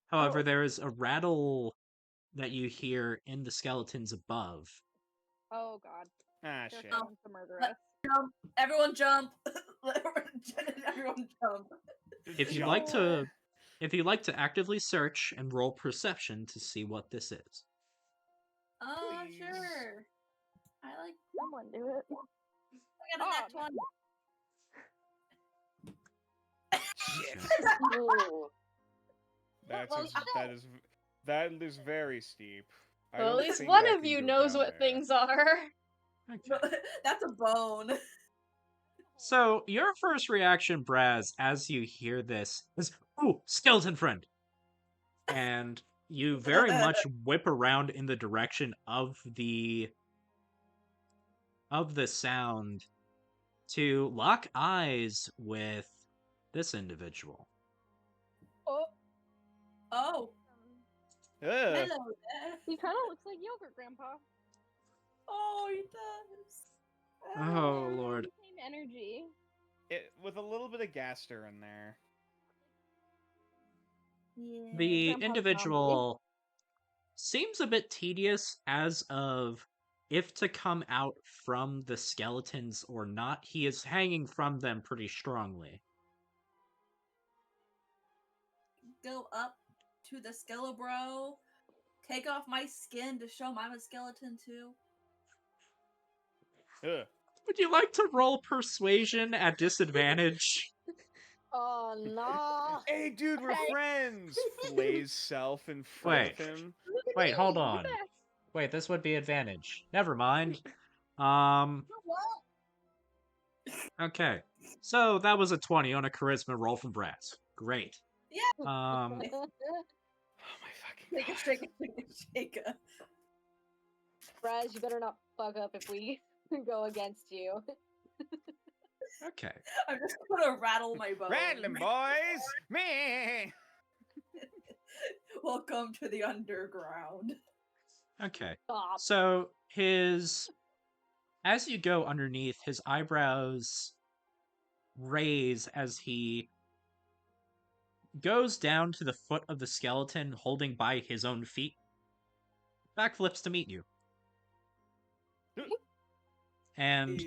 [SPEAKER 1] However,
[SPEAKER 5] Oh.
[SPEAKER 1] there is a rattle that you hear in the skeletons above.
[SPEAKER 5] Oh god.
[SPEAKER 2] Ah
[SPEAKER 5] They're
[SPEAKER 2] shit.
[SPEAKER 5] coming to murder us.
[SPEAKER 3] Jump. Everyone jump. Everyone jump.
[SPEAKER 1] If you'd like to actively search and roll perception to see what this is.
[SPEAKER 2] Please.
[SPEAKER 3] Sure. I like.
[SPEAKER 5] Someone do it.
[SPEAKER 3] I got a nat 20.
[SPEAKER 2] Shit.
[SPEAKER 4] Ooh.
[SPEAKER 2] That is very steep. I
[SPEAKER 6] Well, at
[SPEAKER 2] don't
[SPEAKER 6] least
[SPEAKER 2] think
[SPEAKER 6] one
[SPEAKER 2] I
[SPEAKER 6] of
[SPEAKER 2] can
[SPEAKER 6] you
[SPEAKER 2] go
[SPEAKER 6] knows
[SPEAKER 2] down
[SPEAKER 6] what
[SPEAKER 2] there.
[SPEAKER 6] things are.
[SPEAKER 1] Okay.
[SPEAKER 3] That's a bone.
[SPEAKER 1] So your first reaction, Braz, as you hear this is, "Ooh, skeleton friend!" And you very much whip around in the direction of the sound to lock eyes with this individual.
[SPEAKER 3] Oh. Oh.
[SPEAKER 2] Ugh.
[SPEAKER 3] Hello there.
[SPEAKER 5] He kind of looks like yogurt, Grandpa.
[SPEAKER 3] Oh, he does.
[SPEAKER 1] Oh, Lord.
[SPEAKER 5] Same energy.
[SPEAKER 2] With a little bit of Gaster in there.
[SPEAKER 3] Yeah.
[SPEAKER 1] The
[SPEAKER 5] Grandpa's
[SPEAKER 1] individual seems a bit tedious as of if to come out from the skeletons or not. He is hanging from them pretty strongly.
[SPEAKER 3] Go up to the Skelebro, take off my skin to show him I'm a skeleton too.
[SPEAKER 2] Ugh.
[SPEAKER 1] Would you like to roll persuasion at disadvantage?
[SPEAKER 4] Oh no.
[SPEAKER 2] Hey, dude, we're friends. Flay's self in front of him.
[SPEAKER 1] Wait, hold on. Wait, this would be advantage. Never mind. Okay. So that was a 20 on a charisma roll from Brass. Great.
[SPEAKER 3] Yeah.
[SPEAKER 2] Oh my fucking god.
[SPEAKER 3] Shake it.
[SPEAKER 4] Braz, you better not fuck up if we go against you.
[SPEAKER 1] Okay.
[SPEAKER 3] I'm just gonna rattle my bones.
[SPEAKER 2] Rattling, boys! Meh!
[SPEAKER 3] Welcome to the underground.
[SPEAKER 1] Okay.
[SPEAKER 4] Stop.
[SPEAKER 1] So his As you go underneath, his eyebrows raise as he goes down to the foot of the skeleton, holding by his own feet. Backflips to meet you. And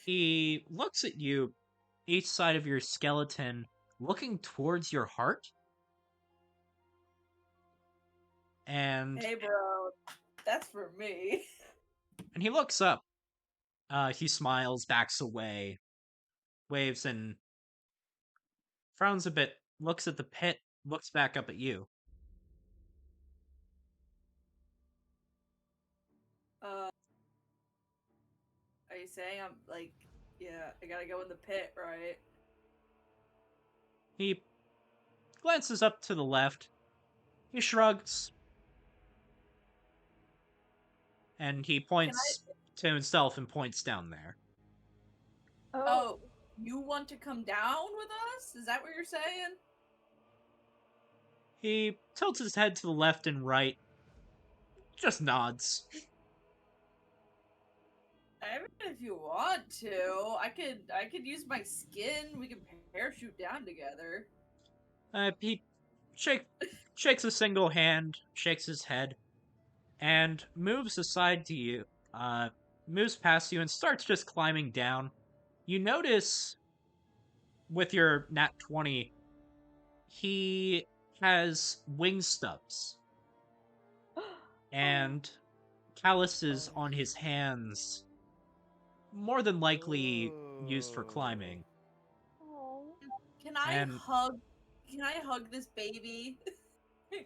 [SPEAKER 1] he looks at you, each side of your skeleton, looking towards your heart. And
[SPEAKER 3] Hey, bro, that's for me.
[SPEAKER 1] he looks up. He smiles, backs away, waves, and frowns a bit, looks at the pit, looks back up at you.
[SPEAKER 3] Are you saying I'm like, yeah, I gotta go in the pit, right?
[SPEAKER 1] He glances up to the left. He shrugs. And he points to himself and points down there.
[SPEAKER 3] Oh, you want to come down with us? Is that what you're saying?
[SPEAKER 1] He tilts his head to the left and right, just nods.
[SPEAKER 3] I mean, if you want to, I could use my skin. We can parachute down together.
[SPEAKER 1] He shakes a single hand, shakes his head, and moves aside to you, moves past you and starts just climbing down. You notice, with your nat 20, he has wing stubs and calluses on his hands, more than likely used for climbing.
[SPEAKER 3] Can I hug this baby?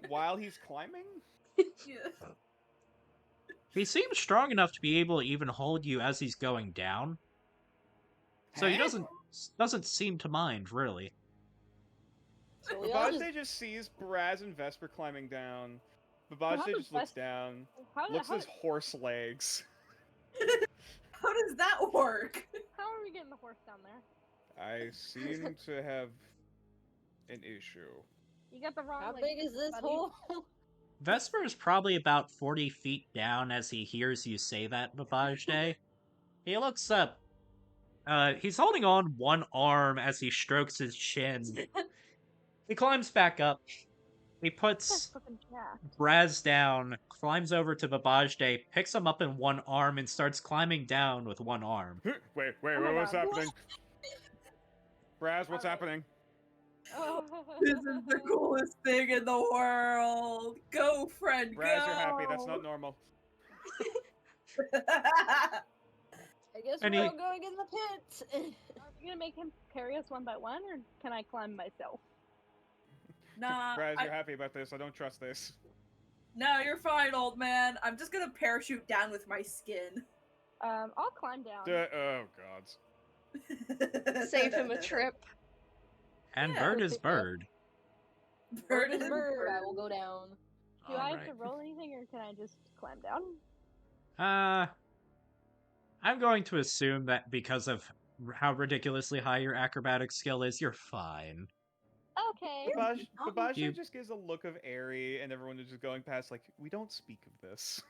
[SPEAKER 2] While he's climbing?
[SPEAKER 3] Yeah.
[SPEAKER 1] He seems strong enough to be able to even hold you as he's going down. So he doesn't seem to mind, really.
[SPEAKER 4] So
[SPEAKER 2] Babajide just sees Braz and Vesper climbing down. Babajide just looks down, looks at his horse legs.
[SPEAKER 3] How does that work?
[SPEAKER 5] How are we getting the horse down there?
[SPEAKER 2] I seem to have an issue.
[SPEAKER 5] You got the wrong.
[SPEAKER 4] How big is this
[SPEAKER 5] buddy.
[SPEAKER 4] hole?
[SPEAKER 1] Vesper is probably about 40 feet down as he hears you say that, Babajide. He looks up. He's holding on one arm as he strokes his chin. He climbs back up. He puts Braz down, climbs over to Babajide, picks him up in one arm, and starts climbing down with one arm.
[SPEAKER 2] Wait,
[SPEAKER 5] my
[SPEAKER 2] what's
[SPEAKER 5] God.
[SPEAKER 2] happening? Braz, what's happening?
[SPEAKER 3] This is the coolest thing in the world. Go, friend,
[SPEAKER 2] Braz,
[SPEAKER 3] go.
[SPEAKER 2] you're happy. That's not normal.
[SPEAKER 4] I guess
[SPEAKER 1] And
[SPEAKER 4] we're
[SPEAKER 1] he-
[SPEAKER 4] all going in the pit.
[SPEAKER 5] Are we gonna make him carry us one by one, or can I climb myself?
[SPEAKER 3] Nah,
[SPEAKER 2] Braz, you're happy about this. I don't trust this.
[SPEAKER 3] no, you're fine, old man. I'm just gonna parachute down with my skin.
[SPEAKER 5] I'll climb down.
[SPEAKER 2] Oh, God.
[SPEAKER 6] Save him a trip.
[SPEAKER 1] And
[SPEAKER 3] Yeah.
[SPEAKER 1] bird is bird.
[SPEAKER 4] Bird is bird. I will go down.
[SPEAKER 5] Do I have to
[SPEAKER 1] Alright.
[SPEAKER 5] roll anything, or can I just climb down?
[SPEAKER 1] I'm going to assume that because of how ridiculously high your acrobatic skill is, you're fine.
[SPEAKER 5] Okay.
[SPEAKER 2] Babajide
[SPEAKER 1] You-
[SPEAKER 2] just gives a look of airy, and everyone is just going past, like, we don't speak of this.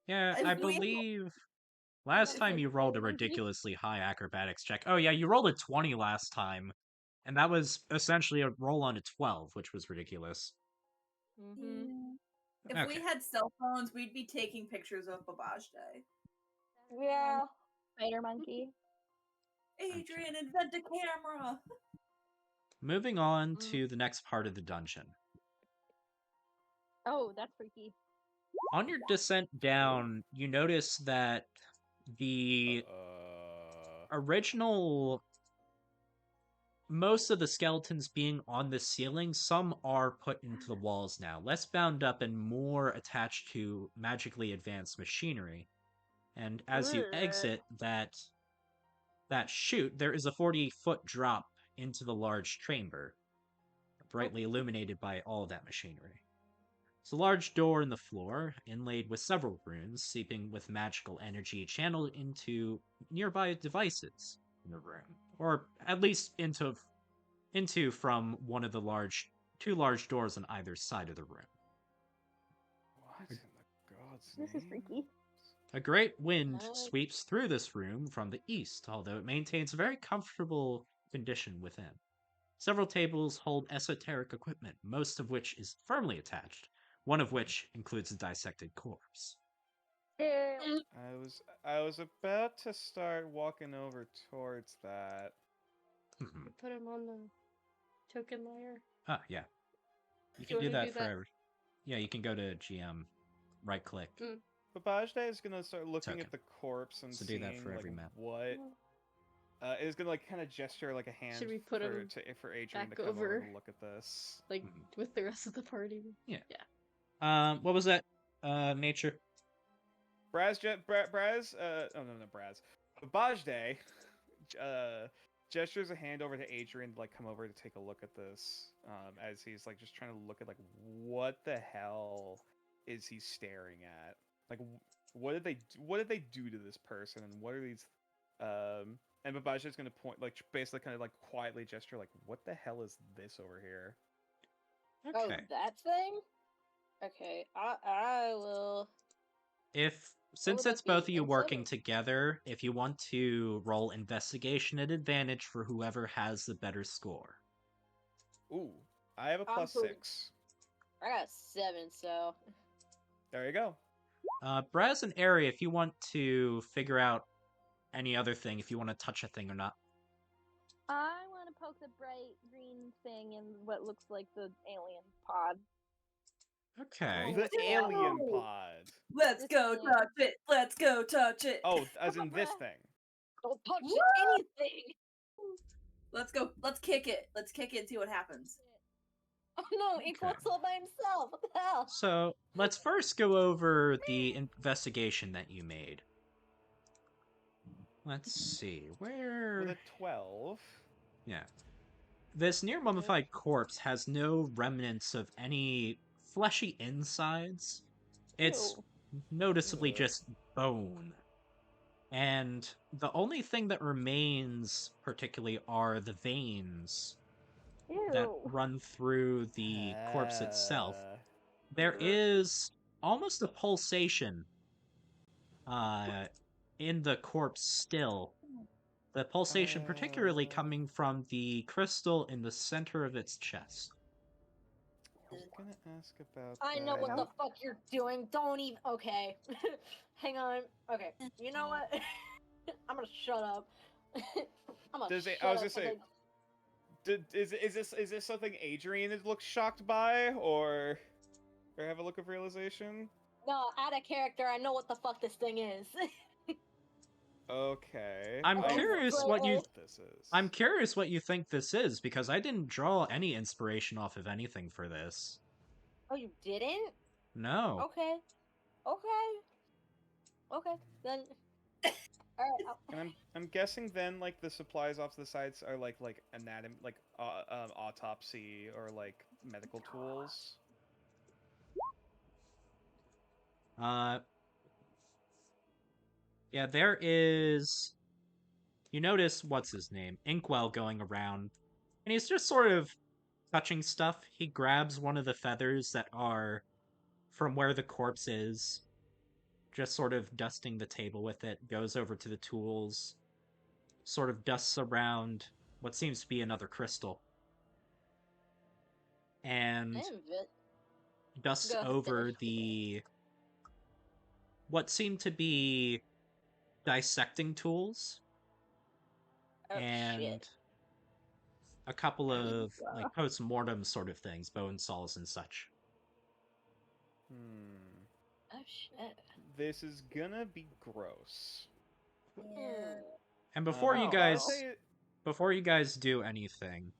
[SPEAKER 1] Yeah,
[SPEAKER 3] If
[SPEAKER 1] I
[SPEAKER 3] we-
[SPEAKER 1] believe last time you rolled a ridiculously high acrobatics check. Oh yeah, you rolled a 20 last time, and that was essentially a roll on a 12, which was ridiculous.
[SPEAKER 4] Mm-hmm.
[SPEAKER 3] If
[SPEAKER 1] Okay.
[SPEAKER 3] we had cell phones, we'd be taking pictures of Babajide.
[SPEAKER 4] Yeah.
[SPEAKER 5] Spider monkey.
[SPEAKER 3] Adrian, invent a camera.
[SPEAKER 1] Moving on to the next part of the dungeon.
[SPEAKER 5] Oh, that's freaky.
[SPEAKER 1] On your descent down, you notice that the original, most of the skeletons being on the ceiling, some are put into the walls now, less bound up and more attached to magically advanced machinery. And as you exit that chute, there is a 40-foot drop into the large chamber, brightly illuminated by all that machinery. It's a large door in the floor, inlaid with several runes, seeping with magical energy channeled into nearby devices in the room, or at least into from one of the two large doors on either side of the room.
[SPEAKER 2] What in the God's
[SPEAKER 5] This is
[SPEAKER 2] name?
[SPEAKER 5] freaky.
[SPEAKER 1] A great wind
[SPEAKER 4] Nice.
[SPEAKER 1] sweeps through this room from the east, although it maintains a very comfortable condition within. Several tables hold esoteric equipment, most of which is firmly attached, one of which includes a dissected corpse.
[SPEAKER 5] Ew.
[SPEAKER 2] I was about to start walking over towards that.
[SPEAKER 1] Mhm.
[SPEAKER 6] Put him on the token layer.
[SPEAKER 1] Ah, yeah. You
[SPEAKER 6] Do
[SPEAKER 1] can
[SPEAKER 6] you
[SPEAKER 1] do
[SPEAKER 6] wanna
[SPEAKER 1] that
[SPEAKER 6] do
[SPEAKER 1] for
[SPEAKER 6] that?
[SPEAKER 1] Yeah, you can go to GM, right click.
[SPEAKER 2] Babajde is gonna start looking
[SPEAKER 1] Token.
[SPEAKER 2] at the corpse and
[SPEAKER 1] So do that
[SPEAKER 2] seeing
[SPEAKER 1] for
[SPEAKER 2] like
[SPEAKER 1] every map.
[SPEAKER 2] what. Is gonna like kind of gesture like a hand
[SPEAKER 6] Should we put him
[SPEAKER 2] for Adrian to
[SPEAKER 6] back
[SPEAKER 2] come over
[SPEAKER 6] over?
[SPEAKER 2] and look at this.
[SPEAKER 6] Like
[SPEAKER 1] Mhm.
[SPEAKER 6] with the rest of the party.
[SPEAKER 1] What was that? Nature.
[SPEAKER 2] Braz, oh no, Braz. Babajde, gestures a hand over to Adrian to like come over to take a look at this. As he's like just trying to look at like what the hell is he staring at? Like what did they do to this person, and what are these? And Babajde is gonna point like basically kind of like quietly gesture like what the hell is this over here?
[SPEAKER 4] Oh,
[SPEAKER 1] Okay.
[SPEAKER 4] that thing? Okay, I will.
[SPEAKER 1] Since
[SPEAKER 4] would
[SPEAKER 1] it's
[SPEAKER 4] that
[SPEAKER 1] both of
[SPEAKER 4] be?
[SPEAKER 1] you
[SPEAKER 4] Insight
[SPEAKER 1] working
[SPEAKER 4] or-
[SPEAKER 1] together, if you want to roll investigation at advantage for whoever has the better score.
[SPEAKER 2] Ooh, I have a
[SPEAKER 4] I'm
[SPEAKER 2] plus
[SPEAKER 4] pretty-
[SPEAKER 2] 6.
[SPEAKER 4] I got 7, so.
[SPEAKER 2] There you go.
[SPEAKER 1] Braz and Ari, if you want to figure out any other thing, if you want to touch a thing or not.
[SPEAKER 5] I want to poke the bright green thing in what looks like the alien pod.
[SPEAKER 1] Okay.
[SPEAKER 2] The alien pod.
[SPEAKER 3] Let's
[SPEAKER 4] This
[SPEAKER 3] go
[SPEAKER 4] thing.
[SPEAKER 3] touch it. Let's go touch it.
[SPEAKER 2] Oh, as in this thing.
[SPEAKER 4] Don't touch
[SPEAKER 3] Woo!
[SPEAKER 4] anything!
[SPEAKER 3] Let's go. Let's kick it. Let's kick it and see what happens.
[SPEAKER 4] Oh no, Ink
[SPEAKER 1] Okay.
[SPEAKER 4] walks all by himself! What the hell?
[SPEAKER 1] So let's first go over the investigation that you made. Let's see,
[SPEAKER 2] With
[SPEAKER 1] where...
[SPEAKER 2] a 12.
[SPEAKER 1] Yeah. This near mummified corpse has no remnants of any fleshy insides. It's
[SPEAKER 5] Ew.
[SPEAKER 1] noticeably
[SPEAKER 2] Ugh.
[SPEAKER 1] just bone. And the only thing that remains, particularly, are the veins that
[SPEAKER 5] Ew.
[SPEAKER 1] run through the corpse itself.
[SPEAKER 2] Ah.
[SPEAKER 1] There is almost a pulsation in the corpse still. The pulsation particularly coming from the crystal in the center of its chest.
[SPEAKER 2] I was gonna ask about
[SPEAKER 4] I know what
[SPEAKER 2] that.
[SPEAKER 4] the fuck you're doing. Don't even. Okay. Hang on. Okay. You know what? I'm gonna shut up. I'm gonna
[SPEAKER 2] Does
[SPEAKER 4] shut
[SPEAKER 2] it- I was
[SPEAKER 4] up.
[SPEAKER 2] gonna say, Is this something Adrian looks shocked by, or have a look of realization?
[SPEAKER 4] No, out of character. I know what the fuck this thing is.
[SPEAKER 2] Okay.
[SPEAKER 1] I'm
[SPEAKER 2] I
[SPEAKER 1] curious
[SPEAKER 2] don't
[SPEAKER 1] what
[SPEAKER 2] know
[SPEAKER 1] you-
[SPEAKER 2] this is.
[SPEAKER 1] I'm curious what you think this is, because I didn't draw any inspiration off of anything for this.
[SPEAKER 4] Oh, you didn't?
[SPEAKER 1] No.
[SPEAKER 4] Okay. Okay. Then. Alright.
[SPEAKER 2] And I'm guessing then like the supplies off to the sides are like anatomy, like autopsy or like medical tools.
[SPEAKER 1] Yeah, there is... You notice, what's his name? Inkwell going around, and he's just sort of touching stuff. He grabs one of the feathers that are from where the corpse is, just sort of dusting the table with it, goes over to the tools, sort of dusts around what seems to be another crystal, and dusts
[SPEAKER 4] Go ahead,
[SPEAKER 1] over
[SPEAKER 4] finish.
[SPEAKER 1] the what seem to be dissecting tools
[SPEAKER 4] Oh,
[SPEAKER 1] and
[SPEAKER 4] shit.
[SPEAKER 1] a couple of like post-mortem sort of things, bone saws and such.
[SPEAKER 4] Oh, shit.
[SPEAKER 2] This is gonna be gross.
[SPEAKER 3] Yeah.
[SPEAKER 1] And before you
[SPEAKER 2] I'll
[SPEAKER 1] guys
[SPEAKER 2] say-
[SPEAKER 1] before you guys do anything,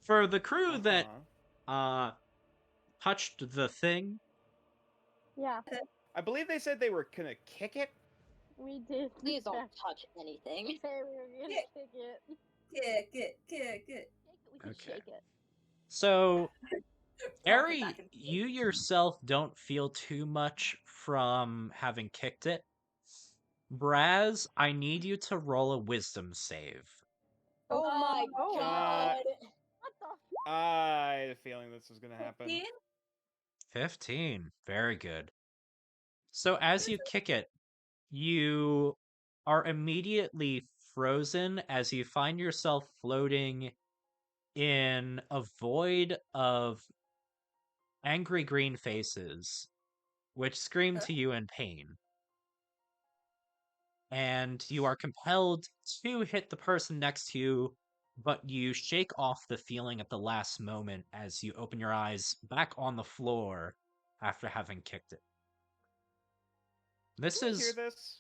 [SPEAKER 1] for the crew that touched the thing,
[SPEAKER 5] Yeah,
[SPEAKER 2] I believe they said they were gonna kick it.
[SPEAKER 5] we did.
[SPEAKER 4] Please don't
[SPEAKER 5] Say
[SPEAKER 4] touch anything.
[SPEAKER 5] we were gonna
[SPEAKER 3] Yeah.
[SPEAKER 5] kick it.
[SPEAKER 3] Kick it.
[SPEAKER 5] We could
[SPEAKER 1] Okay.
[SPEAKER 5] shake it.
[SPEAKER 1] so
[SPEAKER 3] Rock it
[SPEAKER 1] Ari,
[SPEAKER 3] back and
[SPEAKER 1] you yourself don't feel too much from having kicked it. Braz, I need you to roll a wisdom save.
[SPEAKER 4] Oh my
[SPEAKER 5] Oh.
[SPEAKER 4] god.
[SPEAKER 5] What the?
[SPEAKER 2] I had a feeling this was gonna happen.
[SPEAKER 3] 15?
[SPEAKER 1] 15. Very good. So as you kick it, you are immediately frozen as you find yourself floating in a void of angry green faces, which scream to you in pain. And you are compelled to hit the person next to you, but you shake off the feeling at the last moment as you open your eyes back on the floor after having kicked it. This
[SPEAKER 2] Do we hear
[SPEAKER 1] is.
[SPEAKER 2] this?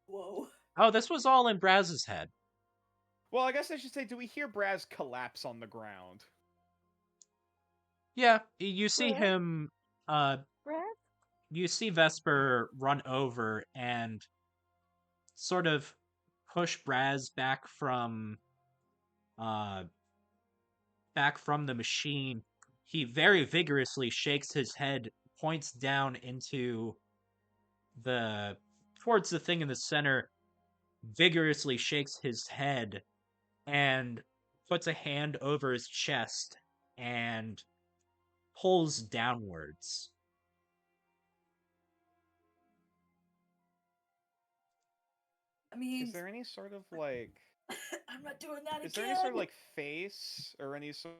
[SPEAKER 3] Whoa.
[SPEAKER 1] Oh, this was all in Braz's head.
[SPEAKER 2] Well, I guess I should say, do we hear Braz collapse on the ground?
[SPEAKER 1] Yeah, you see
[SPEAKER 5] Braz?
[SPEAKER 1] him.
[SPEAKER 5] Brad?
[SPEAKER 1] You see Vesper run over and sort of push Braz uh back from the machine. He very vigorously shakes his head, points down into the towards the thing in the center, vigorously shakes his head and puts a hand over his chest and pulls downwards.
[SPEAKER 3] I mean,
[SPEAKER 2] Is there any sort of like?
[SPEAKER 3] I'm not doing that
[SPEAKER 2] Is
[SPEAKER 3] again.
[SPEAKER 2] there any sort of like face or any sort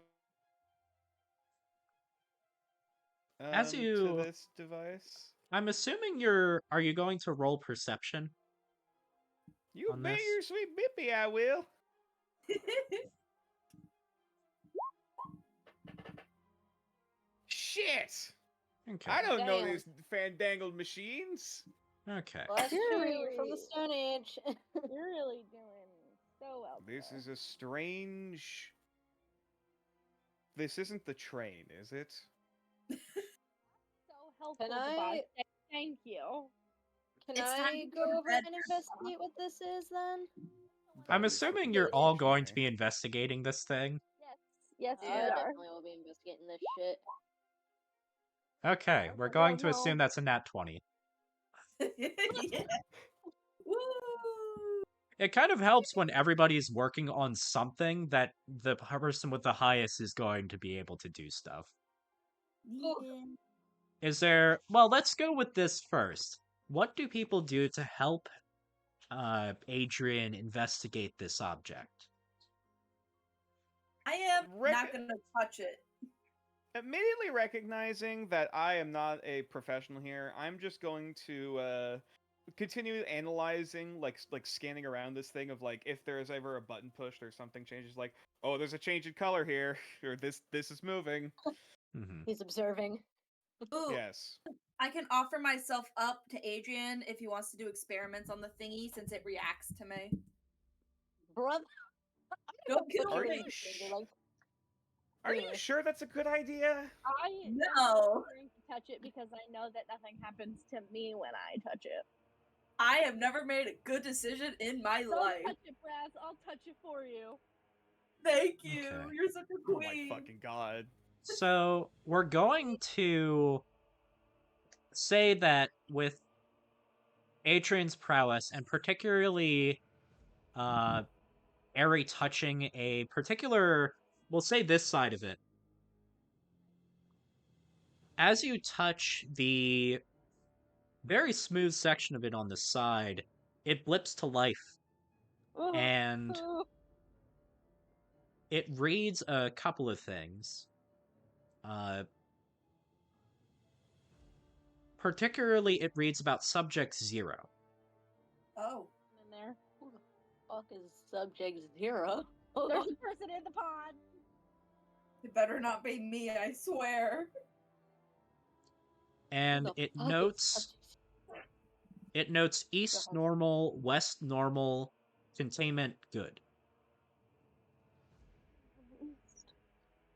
[SPEAKER 1] As
[SPEAKER 2] to
[SPEAKER 1] you
[SPEAKER 2] this device?
[SPEAKER 1] I'm assuming are you going to roll perception
[SPEAKER 2] You
[SPEAKER 1] on
[SPEAKER 2] bet
[SPEAKER 1] this?
[SPEAKER 2] your sweet bippy I will. Shit!
[SPEAKER 1] Okay.
[SPEAKER 2] I don't know
[SPEAKER 4] Damn.
[SPEAKER 2] these fandangled machines.
[SPEAKER 1] Okay.
[SPEAKER 4] Well, that's
[SPEAKER 5] You're
[SPEAKER 4] true. You're from the
[SPEAKER 5] really-
[SPEAKER 4] Stone Age.
[SPEAKER 5] You're really doing so well.
[SPEAKER 2] This
[SPEAKER 5] there.
[SPEAKER 2] is a strange. This isn't the train, is it?
[SPEAKER 5] So helpful,
[SPEAKER 4] Can
[SPEAKER 5] Devon.
[SPEAKER 4] I
[SPEAKER 5] Thank you.
[SPEAKER 4] can
[SPEAKER 3] It's time
[SPEAKER 4] I
[SPEAKER 3] to
[SPEAKER 4] go
[SPEAKER 3] go to
[SPEAKER 4] over
[SPEAKER 3] bed,
[SPEAKER 4] and
[SPEAKER 3] Grandpa.
[SPEAKER 4] investigate what this is then?
[SPEAKER 1] I'm
[SPEAKER 2] That is
[SPEAKER 1] assuming
[SPEAKER 2] the
[SPEAKER 1] you're all
[SPEAKER 2] question,
[SPEAKER 1] going to
[SPEAKER 2] eh?
[SPEAKER 1] be investigating this thing.
[SPEAKER 5] Yes. Yes,
[SPEAKER 4] I
[SPEAKER 5] we are.
[SPEAKER 4] definitely will be investigating this shit.
[SPEAKER 1] Okay, we're going to assume that's a nat 20.
[SPEAKER 3] Yeah. Woo!
[SPEAKER 1] It kind of helps when everybody's working on something that the person with the highest is going to be able to do stuff.
[SPEAKER 3] Yeah.
[SPEAKER 1] Is there. Well, let's go with this first. What do people do to help Adrian investigate this object?
[SPEAKER 3] I am not gonna touch it.
[SPEAKER 2] Immediately recognizing that I am not a professional here, I'm just going to continue analyzing, like scanning around this thing of like if there is ever a button pushed or something changes, like oh, there's a change in color here, or this is moving.
[SPEAKER 1] Mm-hmm.
[SPEAKER 4] He's observing.
[SPEAKER 3] Ooh,
[SPEAKER 2] Yes.
[SPEAKER 3] I can offer myself up to Adrian if he wants to do experiments on the thingy since it reacts to me.
[SPEAKER 4] Brother.
[SPEAKER 3] Don't kill
[SPEAKER 2] Are
[SPEAKER 3] me.
[SPEAKER 2] you
[SPEAKER 4] Like,
[SPEAKER 2] Are you
[SPEAKER 4] Anyway.
[SPEAKER 2] sure that's a good idea?
[SPEAKER 5] I am
[SPEAKER 3] No.
[SPEAKER 5] not going to touch it because I know that nothing happens to me when I touch it.
[SPEAKER 3] I have never made a good decision in my
[SPEAKER 5] Don't
[SPEAKER 3] life.
[SPEAKER 5] touch it, Braz. I'll touch it for you.
[SPEAKER 3] Thank you.
[SPEAKER 1] Okay.
[SPEAKER 3] You're such a
[SPEAKER 2] Oh my
[SPEAKER 3] queen.
[SPEAKER 2] fucking god.
[SPEAKER 1] So, we're going to say that with Adrian's prowess, and particularly Eri touching a particular, we'll say this side of it. As you touch the very smooth section of it on the side, it blips to life, and it reads a couple of things. Particularly, it reads about Subject 0.
[SPEAKER 3] Oh.
[SPEAKER 5] In there.
[SPEAKER 4] who the fuck is Subject 0?
[SPEAKER 5] There's a person in the pod.
[SPEAKER 3] It better not be me, I swear.
[SPEAKER 1] And it notes east
[SPEAKER 4] God.
[SPEAKER 1] normal, west normal, containment good.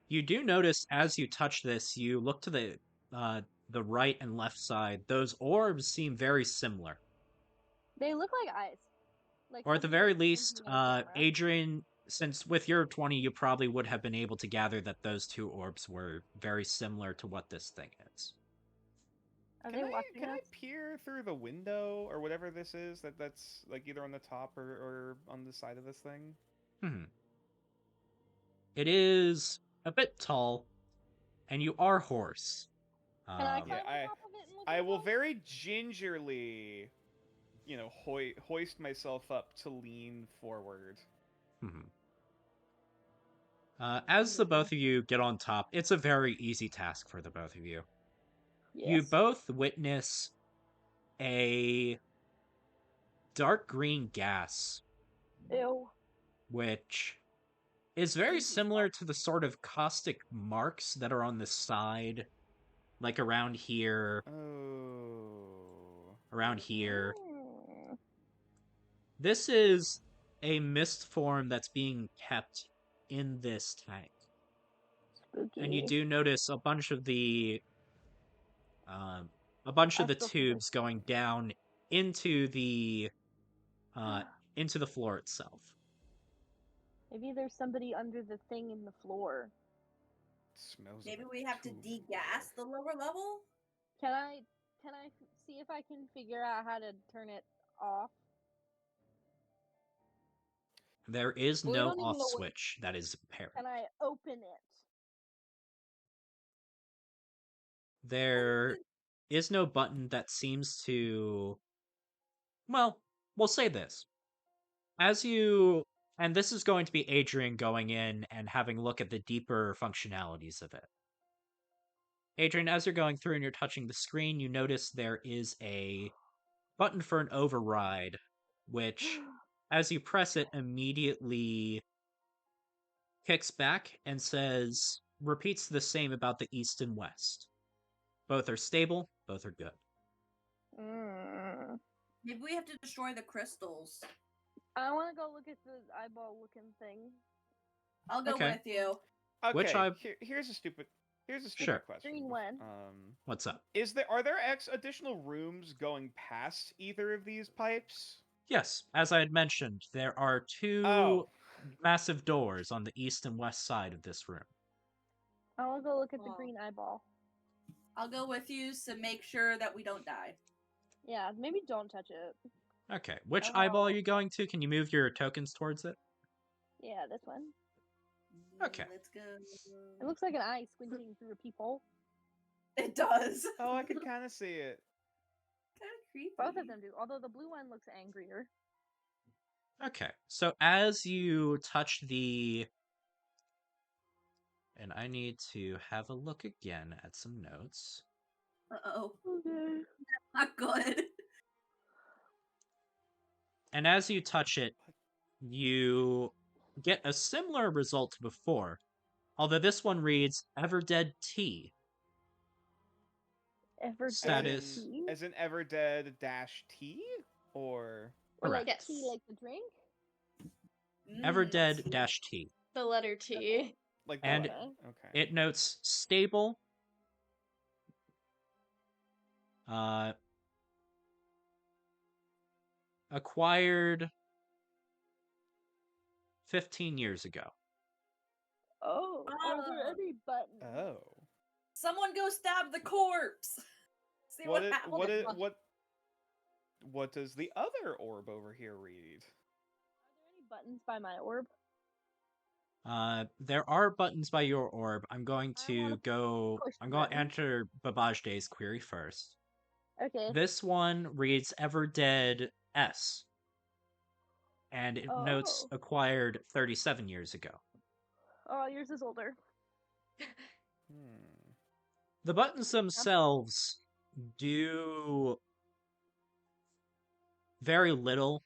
[SPEAKER 1] You do notice as you touch this, you look to the right and left side. Those orbs seem very similar.
[SPEAKER 5] They look like eyes. Like
[SPEAKER 1] Or at the
[SPEAKER 5] something
[SPEAKER 1] very
[SPEAKER 5] that's
[SPEAKER 1] least,
[SPEAKER 5] blinking at a camera.
[SPEAKER 1] Adrian, since with your 20, you probably would have been able to gather that those two orbs were very similar to what this thing is.
[SPEAKER 5] Are
[SPEAKER 2] Can
[SPEAKER 5] they
[SPEAKER 2] I
[SPEAKER 5] watching
[SPEAKER 2] can I
[SPEAKER 5] us?
[SPEAKER 2] peer through the window or whatever this is that's like either on the top or on the side of this thing?
[SPEAKER 1] It is a bit tall, and you are hoarse.
[SPEAKER 5] Can I
[SPEAKER 2] Yeah,
[SPEAKER 5] climb on top of it and look
[SPEAKER 2] I will
[SPEAKER 5] inside?
[SPEAKER 2] very gingerly hoist myself up to lean forward.
[SPEAKER 1] Mhm. As the both of you get on top, it's a very easy task for the both of you. You
[SPEAKER 5] Yes.
[SPEAKER 1] both witness a dark green gas,
[SPEAKER 5] Ew.
[SPEAKER 1] which is very
[SPEAKER 3] Creepy
[SPEAKER 1] similar to the sort of caustic marks that are on the side, like around here,
[SPEAKER 2] Oh.
[SPEAKER 1] around here.
[SPEAKER 5] Mm,
[SPEAKER 1] This is a mist form that's being kept in this tank. And you
[SPEAKER 5] spooky.
[SPEAKER 1] do notice um, a bunch
[SPEAKER 5] I
[SPEAKER 1] of the
[SPEAKER 5] still see this.
[SPEAKER 1] tubes going down into the uh, into the floor itself.
[SPEAKER 5] Maybe there's somebody under the thing in the floor.
[SPEAKER 2] Smells
[SPEAKER 3] Maybe
[SPEAKER 2] of a
[SPEAKER 3] we have to
[SPEAKER 2] tomb.
[SPEAKER 3] degas the lower level?
[SPEAKER 5] Can I see if I can figure out how to turn it off?
[SPEAKER 1] There is
[SPEAKER 4] We
[SPEAKER 1] no
[SPEAKER 4] don't even
[SPEAKER 1] off
[SPEAKER 4] know what.
[SPEAKER 1] switch that is apparent.
[SPEAKER 5] Can I open it?
[SPEAKER 1] There is no button that seems to. Well, we'll say this. As you. And this is going to be Adrian going in and having a look at the deeper functionalities of it. Adrian, as you're going through and you're touching the screen, you notice there is a button for an override, which, as you press it, immediately kicks back and says, repeats the same about the east and west. Both are stable, both are good.
[SPEAKER 5] Mm.
[SPEAKER 3] Maybe we have to destroy the crystals.
[SPEAKER 5] I want to go look at the eyeball looking thing.
[SPEAKER 3] I'll go
[SPEAKER 1] Okay.
[SPEAKER 3] with you.
[SPEAKER 2] Okay,
[SPEAKER 1] Which I-
[SPEAKER 2] here's a stupid
[SPEAKER 1] Sure.
[SPEAKER 2] question.
[SPEAKER 5] Green one.
[SPEAKER 1] What's up?
[SPEAKER 2] Are there additional rooms going past either of these pipes?
[SPEAKER 1] Yes, as I had mentioned, there are two
[SPEAKER 2] Oh,
[SPEAKER 1] massive doors on the east and west side of this room.
[SPEAKER 5] I want to go look at the
[SPEAKER 3] Well.
[SPEAKER 5] green eyeball.
[SPEAKER 3] I'll go with you to make sure that we don't die.
[SPEAKER 5] Yeah, maybe don't touch it.
[SPEAKER 1] Okay, which
[SPEAKER 5] Oh.
[SPEAKER 1] eyeball are you going to? Can you move your tokens towards it?
[SPEAKER 5] Yeah, this one.
[SPEAKER 1] Okay.
[SPEAKER 3] Let's go.
[SPEAKER 5] It looks like an eye squinting through a peephole.
[SPEAKER 3] It does.
[SPEAKER 2] oh, I can kind of see it.
[SPEAKER 3] Kind of creepy.
[SPEAKER 5] Both of them do, although the blue one looks angrier.
[SPEAKER 1] Okay, so as you touch the. And I need to have a look again at some notes.
[SPEAKER 3] Uh-oh.
[SPEAKER 5] Okay.
[SPEAKER 3] Not good.
[SPEAKER 1] And as you touch it, you get a similar result to before, although this one reads Everdead T.
[SPEAKER 5] Ever
[SPEAKER 1] Status.
[SPEAKER 2] As in Everdead -T? Or
[SPEAKER 5] Or like
[SPEAKER 1] Correct.
[SPEAKER 5] tea, like the drink?
[SPEAKER 1] Everdead dash T.
[SPEAKER 6] The letter T.
[SPEAKER 2] like
[SPEAKER 1] And
[SPEAKER 2] the okay.
[SPEAKER 1] It notes stable. Acquired 15 years ago.
[SPEAKER 5] Oh, are there
[SPEAKER 3] Oh.
[SPEAKER 5] any buttons?
[SPEAKER 2] Oh.
[SPEAKER 3] Someone go stab the corpse. See what happens.
[SPEAKER 2] What does the other orb over here read?
[SPEAKER 5] Are there any buttons by my orb?
[SPEAKER 1] There are buttons by your orb. I'm going
[SPEAKER 5] I
[SPEAKER 1] to
[SPEAKER 5] wanna
[SPEAKER 1] go.
[SPEAKER 5] push
[SPEAKER 1] I'm going to
[SPEAKER 5] them.
[SPEAKER 1] enter Babajde's query first.
[SPEAKER 5] Okay.
[SPEAKER 1] This one reads Everdead S. And it notes
[SPEAKER 5] Oh.
[SPEAKER 1] acquired 37 years ago.
[SPEAKER 5] Oh, yours is older.
[SPEAKER 2] Hmm.
[SPEAKER 1] The buttons themselves do very little.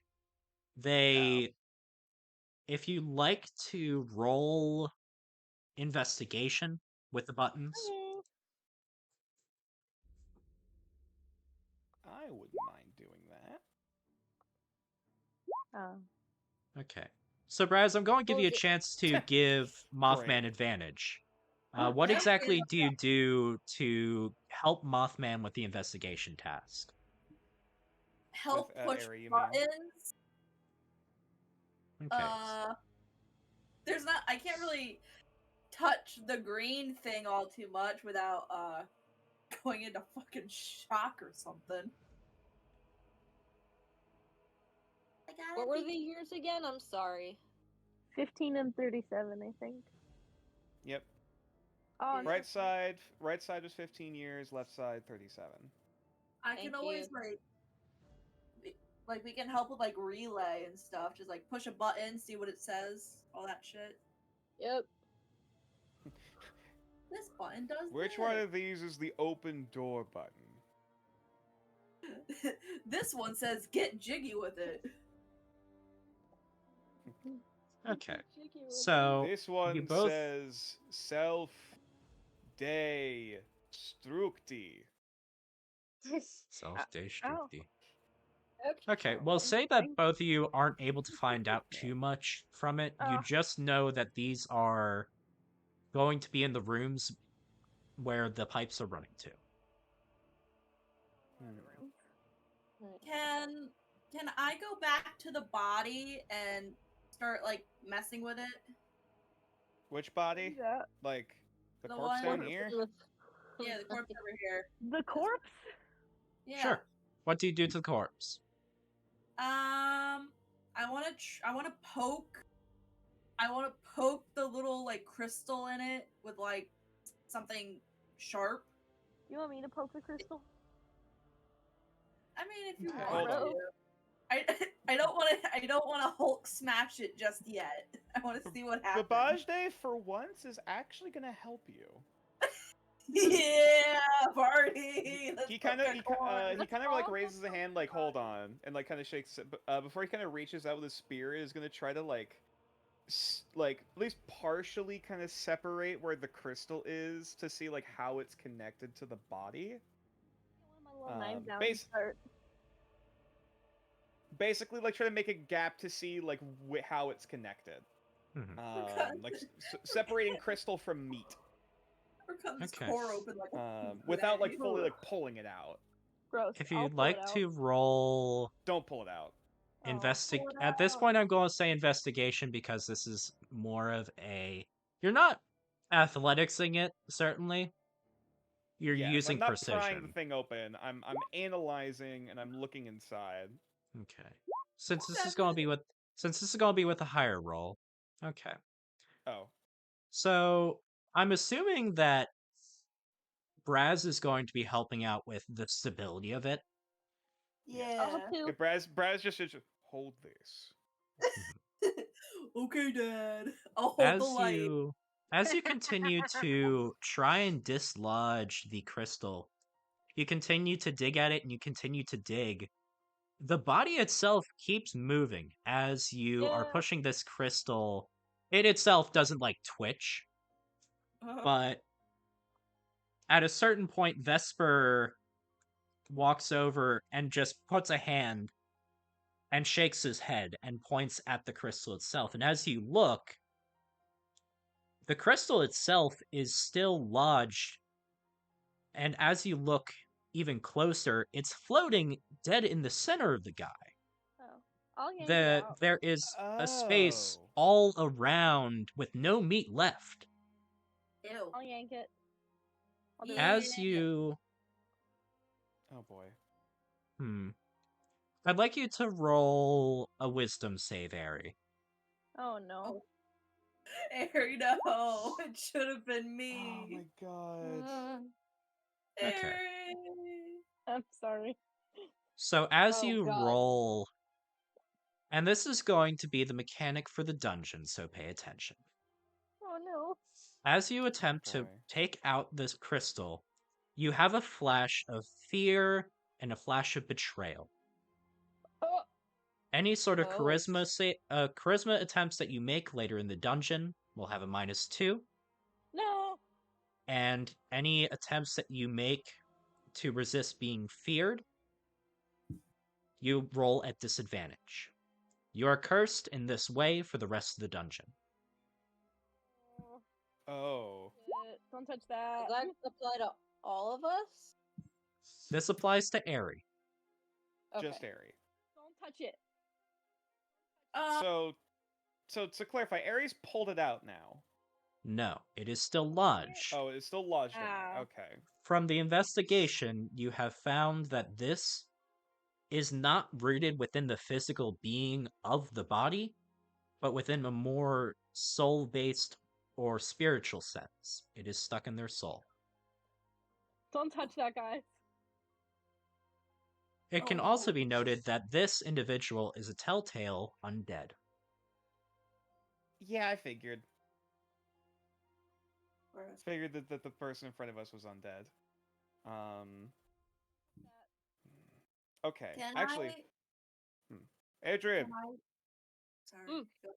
[SPEAKER 1] They, if you like to roll investigation with the buttons,
[SPEAKER 5] Okay.
[SPEAKER 2] I wouldn't mind doing that.
[SPEAKER 5] Oh.
[SPEAKER 1] okay. So, Braz, I'm going to give
[SPEAKER 4] What
[SPEAKER 1] you a
[SPEAKER 4] was it?
[SPEAKER 1] chance to give Mothman
[SPEAKER 2] Great.
[SPEAKER 1] advantage. What
[SPEAKER 3] Yep.
[SPEAKER 1] exactly do you do to help Mothman with the investigation task?
[SPEAKER 3] Help
[SPEAKER 2] With,
[SPEAKER 3] push
[SPEAKER 2] area, you mean?
[SPEAKER 3] buttons.
[SPEAKER 1] Okay.
[SPEAKER 3] There's not. I can't really touch the green thing all too much without going into fucking shock or something.
[SPEAKER 4] What were the years again? I'm sorry.
[SPEAKER 5] 15 and 37, I think.
[SPEAKER 2] Yep.
[SPEAKER 5] Oh,
[SPEAKER 3] Yeah.
[SPEAKER 2] Right side was 15 years, left side 37.
[SPEAKER 3] I
[SPEAKER 4] Thank
[SPEAKER 3] can always
[SPEAKER 4] you.
[SPEAKER 3] like Like, we can help with, like, relay and stuff. Just, like, push a button, see what it says, all that shit.
[SPEAKER 4] Yep.
[SPEAKER 3] This button does
[SPEAKER 2] Which one of these is the open door button?
[SPEAKER 3] This one says, get jiggy with it.
[SPEAKER 1] Okay.
[SPEAKER 4] Cheeky with
[SPEAKER 1] So
[SPEAKER 2] This
[SPEAKER 1] you
[SPEAKER 2] one
[SPEAKER 1] both
[SPEAKER 2] says self destructi.
[SPEAKER 1] self-destructi.
[SPEAKER 4] it.
[SPEAKER 1] Okay, well, say that both of you aren't able to find out too much from it. You just know that these are going to be in the rooms where the pipes are running to.
[SPEAKER 3] Can I go back to the body and start, like, messing with it?
[SPEAKER 2] Which body?
[SPEAKER 5] Yeah.
[SPEAKER 2] Like the
[SPEAKER 3] The
[SPEAKER 2] corpse
[SPEAKER 3] one-
[SPEAKER 2] down here?
[SPEAKER 3] Yeah, the corpse over here.
[SPEAKER 5] The corpse?
[SPEAKER 3] Yeah.
[SPEAKER 1] Sure. What do you do to the corpse?
[SPEAKER 3] I want to poke. I want to poke the little, like, crystal in it with, like, something sharp.
[SPEAKER 5] You want me to poke the crystal?
[SPEAKER 3] I mean, if you
[SPEAKER 1] Okay.
[SPEAKER 3] want
[SPEAKER 2] Hold on.
[SPEAKER 3] to. I don't want to Hulk smash it just yet. I want to see what happens.
[SPEAKER 2] Babajde, for once, is actually gonna help you.
[SPEAKER 3] Yeah, party. Let's
[SPEAKER 2] He kind of like
[SPEAKER 5] Oh.
[SPEAKER 2] raises a hand, like hold on, and like kind of shakes it. Before he kind of reaches out with his spear, is gonna try to like at least partially kind of separate where the crystal is to see like how it's connected to the body.
[SPEAKER 5] My little knife down
[SPEAKER 2] base-
[SPEAKER 5] start.
[SPEAKER 2] Basically, like try to make a gap to see like how it's connected.
[SPEAKER 1] Mhm.
[SPEAKER 2] Like separating crystal from meat.
[SPEAKER 3] Or cut this
[SPEAKER 1] Okay.
[SPEAKER 3] core open like a
[SPEAKER 2] without like fully like pulling it out.
[SPEAKER 5] Gross.
[SPEAKER 1] If
[SPEAKER 5] I'll
[SPEAKER 1] you'd
[SPEAKER 5] pull it
[SPEAKER 1] like
[SPEAKER 5] out.
[SPEAKER 1] to roll
[SPEAKER 2] Don't pull it out.
[SPEAKER 5] Oh,
[SPEAKER 1] at this point, I'm going to say investigation because this is more of a. You're not athleticsing it, certainly. You're
[SPEAKER 2] Yes,
[SPEAKER 1] using
[SPEAKER 2] I'm not prying the
[SPEAKER 1] precision.
[SPEAKER 2] thing open. I'm analyzing and I'm looking inside.
[SPEAKER 1] Okay. Since this is going to be with a higher roll. Okay.
[SPEAKER 2] Oh.
[SPEAKER 1] So I'm assuming that Braz is going to be helping out with the stability of it.
[SPEAKER 3] Yeah.
[SPEAKER 2] Hey, Braz just said, hold this.
[SPEAKER 3] Okay, Dad. I'll hold the light.
[SPEAKER 1] As you continue to try and dislodge the crystal, you continue to dig at it and you continue to dig. The body itself keeps moving as you are
[SPEAKER 4] Yeah.
[SPEAKER 1] pushing this crystal. It itself doesn't like twitch, but at a certain point, Vesper walks over and just puts a hand and shakes his head and points at the crystal itself. And as you look, the crystal itself is still lodged. And as you look even closer, it's floating dead in the center of the guy.
[SPEAKER 5] Oh. I'll yank it out.
[SPEAKER 1] There is a space
[SPEAKER 2] Oh.
[SPEAKER 1] all around with no meat left.
[SPEAKER 3] Ew.
[SPEAKER 5] I'll yank it. I'll do it.
[SPEAKER 1] As you
[SPEAKER 2] Oh boy.
[SPEAKER 1] I'd like you to roll a wisdom save, Ari.
[SPEAKER 5] Oh no.
[SPEAKER 3] Harry, no. It should have been
[SPEAKER 2] Oh
[SPEAKER 3] me.
[SPEAKER 2] my god.
[SPEAKER 1] Okay.
[SPEAKER 3] Harry.
[SPEAKER 5] I'm sorry.
[SPEAKER 1] So as
[SPEAKER 4] Oh,
[SPEAKER 1] you
[SPEAKER 4] God.
[SPEAKER 1] roll, and this is going to be the mechanic for the dungeon, so pay attention.
[SPEAKER 5] Oh no.
[SPEAKER 1] As you attempt to
[SPEAKER 2] Boy.
[SPEAKER 1] take out this crystal, you have a flash of fear and a flash of betrayal.
[SPEAKER 5] Oh.
[SPEAKER 1] Any sort of
[SPEAKER 4] Oh.
[SPEAKER 1] charisma attempts that you make later in the dungeon will have a -2,
[SPEAKER 5] No.
[SPEAKER 1] and any attempts that you make to resist being feared, you roll at disadvantage. You are cursed in this way for the rest of the dungeon.
[SPEAKER 2] Oh.
[SPEAKER 5] Shit. Don't touch that.
[SPEAKER 4] Does that apply to all of us?
[SPEAKER 1] This applies to Aerie.
[SPEAKER 4] Okay.
[SPEAKER 2] Just Aerie.
[SPEAKER 5] Don't touch it.
[SPEAKER 2] So to clarify, Aries pulled it out now.
[SPEAKER 1] No, it is still lodged.
[SPEAKER 2] Oh, it's still lodged in there.
[SPEAKER 5] Ah.
[SPEAKER 2] Okay.
[SPEAKER 1] From the investigation, you have found that this is not rooted within the physical being of the body, but within a more soul-based or spiritual sense. It is stuck in their soul.
[SPEAKER 5] Don't touch that, guys.
[SPEAKER 1] It can also be noted that this individual is a telltale undead.
[SPEAKER 2] Yeah, I figured.
[SPEAKER 3] Where is-
[SPEAKER 2] Figured that the person in front of us was undead. Okay.
[SPEAKER 3] Can
[SPEAKER 2] Actually, Adrian,
[SPEAKER 3] Can I? Sorry.
[SPEAKER 4] Mm.
[SPEAKER 3] Go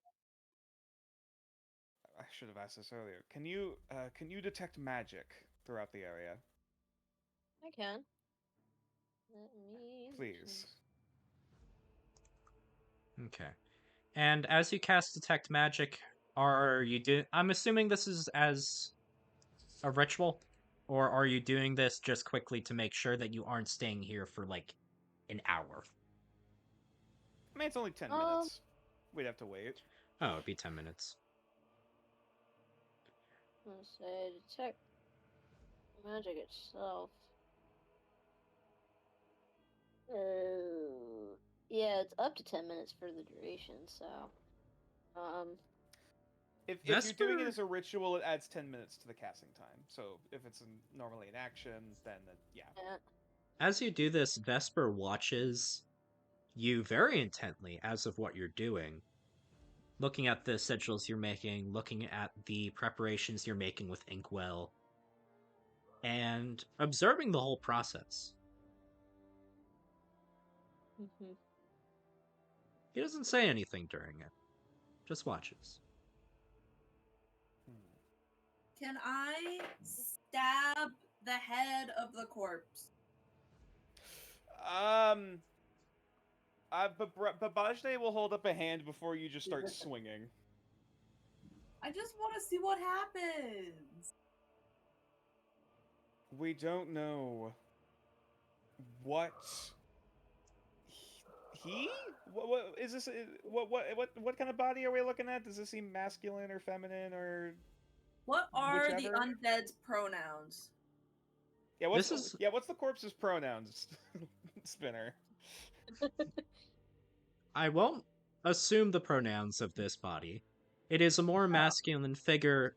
[SPEAKER 2] I should have asked this earlier. Can you detect magic throughout the area,
[SPEAKER 4] I can. Let me
[SPEAKER 2] please?
[SPEAKER 1] Okay. And as you cast Detect Magic, are you I'm assuming this is as a ritual? Or are you doing this just quickly to make sure that you aren't staying here for, like, an hour?
[SPEAKER 2] I mean, it's only 10
[SPEAKER 4] Um,
[SPEAKER 2] minutes. We'd have to wait.
[SPEAKER 1] Oh, it'd be 10 minutes.
[SPEAKER 4] let's say detect magic itself. Yeah, it's up to 10 minutes for the duration, so.
[SPEAKER 2] If you're doing it
[SPEAKER 1] Vesper-
[SPEAKER 2] as a ritual, it adds 10 minutes to the casting time. So if it's normally an action, then yeah.
[SPEAKER 4] Yeah.
[SPEAKER 1] As you do this, Vesper watches you very intently as of what you're doing. Looking at the sigils you're making, looking at the preparations you're making with Inkwell, and observing the whole process.
[SPEAKER 4] Mm-hmm.
[SPEAKER 1] He doesn't say anything during it, just watches.
[SPEAKER 3] Can I stab the head of the corpse?
[SPEAKER 2] But Bajne will hold up a hand before you just start swinging.
[SPEAKER 3] I just want to see what happens.
[SPEAKER 2] We don't know what he? What is this? What kind of body are we looking at? Does this seem masculine or feminine or
[SPEAKER 3] What are the
[SPEAKER 2] whichever?
[SPEAKER 3] undead's pronouns?
[SPEAKER 2] Yeah,
[SPEAKER 1] This is
[SPEAKER 2] what's the corpse's pronouns? Spinner.
[SPEAKER 1] I won't assume the pronouns of this body. It is a more masculine figure,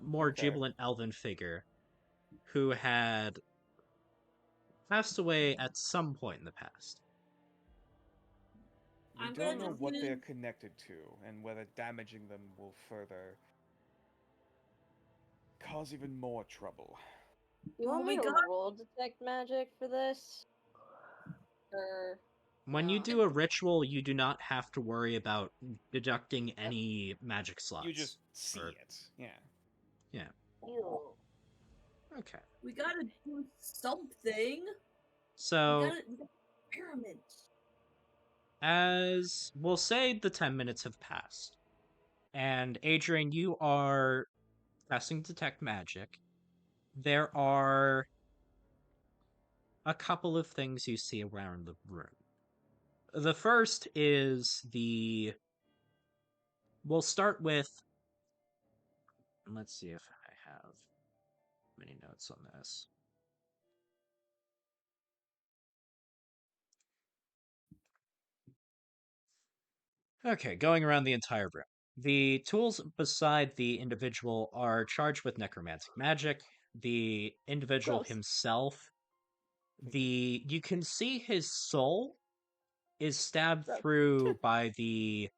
[SPEAKER 1] more
[SPEAKER 2] Okay.
[SPEAKER 1] jubilant elven figure, who had passed away at some point in the past.
[SPEAKER 2] We
[SPEAKER 3] I'm
[SPEAKER 2] don't
[SPEAKER 3] gonna
[SPEAKER 2] know what they're
[SPEAKER 3] do-
[SPEAKER 2] connected to, and whether damaging them will further cause even more trouble.
[SPEAKER 4] You want me to roll detect magic for this? Or
[SPEAKER 1] When you do a ritual, you do not have to worry about deducting any magic slots.
[SPEAKER 2] You just see
[SPEAKER 1] or-
[SPEAKER 2] it. Yeah.
[SPEAKER 1] Yeah.
[SPEAKER 4] Ew.
[SPEAKER 1] Okay.
[SPEAKER 3] We gotta do something.
[SPEAKER 1] So,
[SPEAKER 3] We gotta experiment.
[SPEAKER 1] as we'll say the 10 minutes have passed, and Adrian, you are casting Detect Magic. There are a couple of things you see around the room. The first is we'll start with. Let's see if I have many notes on this. Okay, going around the entire room. The tools beside the individual are charged with necromantic magic. The individual
[SPEAKER 4] Gross.
[SPEAKER 1] himself, you can see his soul is stabbed
[SPEAKER 4] Gross.
[SPEAKER 1] through by the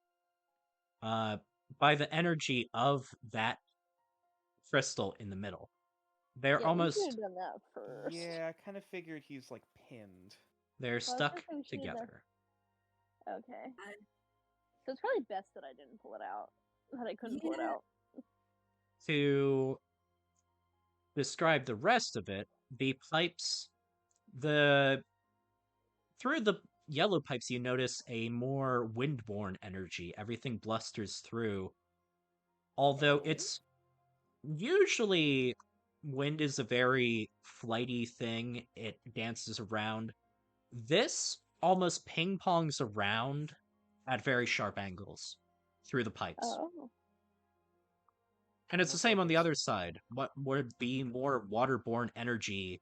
[SPEAKER 1] energy of that crystal in the middle. They're
[SPEAKER 5] Yeah, we should
[SPEAKER 1] almost
[SPEAKER 5] have done that first.
[SPEAKER 2] Yeah, I kind of figured he's like pinned.
[SPEAKER 1] they're
[SPEAKER 5] Well, I was
[SPEAKER 1] stuck
[SPEAKER 5] gonna say we should've done-
[SPEAKER 1] together.
[SPEAKER 5] Okay. So it's probably best that I didn't pull it out. That I couldn't pull it
[SPEAKER 3] Yeah.
[SPEAKER 5] out.
[SPEAKER 1] To describe the rest of it, the pipes, the through the yellow pipes, you notice a more windborne energy. Everything blusters through. Although it's usually wind is a very flighty thing, it dances around. This almost ping pongs around at very sharp angles through the pipes.
[SPEAKER 5] Oh.
[SPEAKER 1] And it's the
[SPEAKER 2] Almost
[SPEAKER 1] same
[SPEAKER 2] like
[SPEAKER 1] on the
[SPEAKER 2] it's-
[SPEAKER 1] other side. What would be more waterborne energy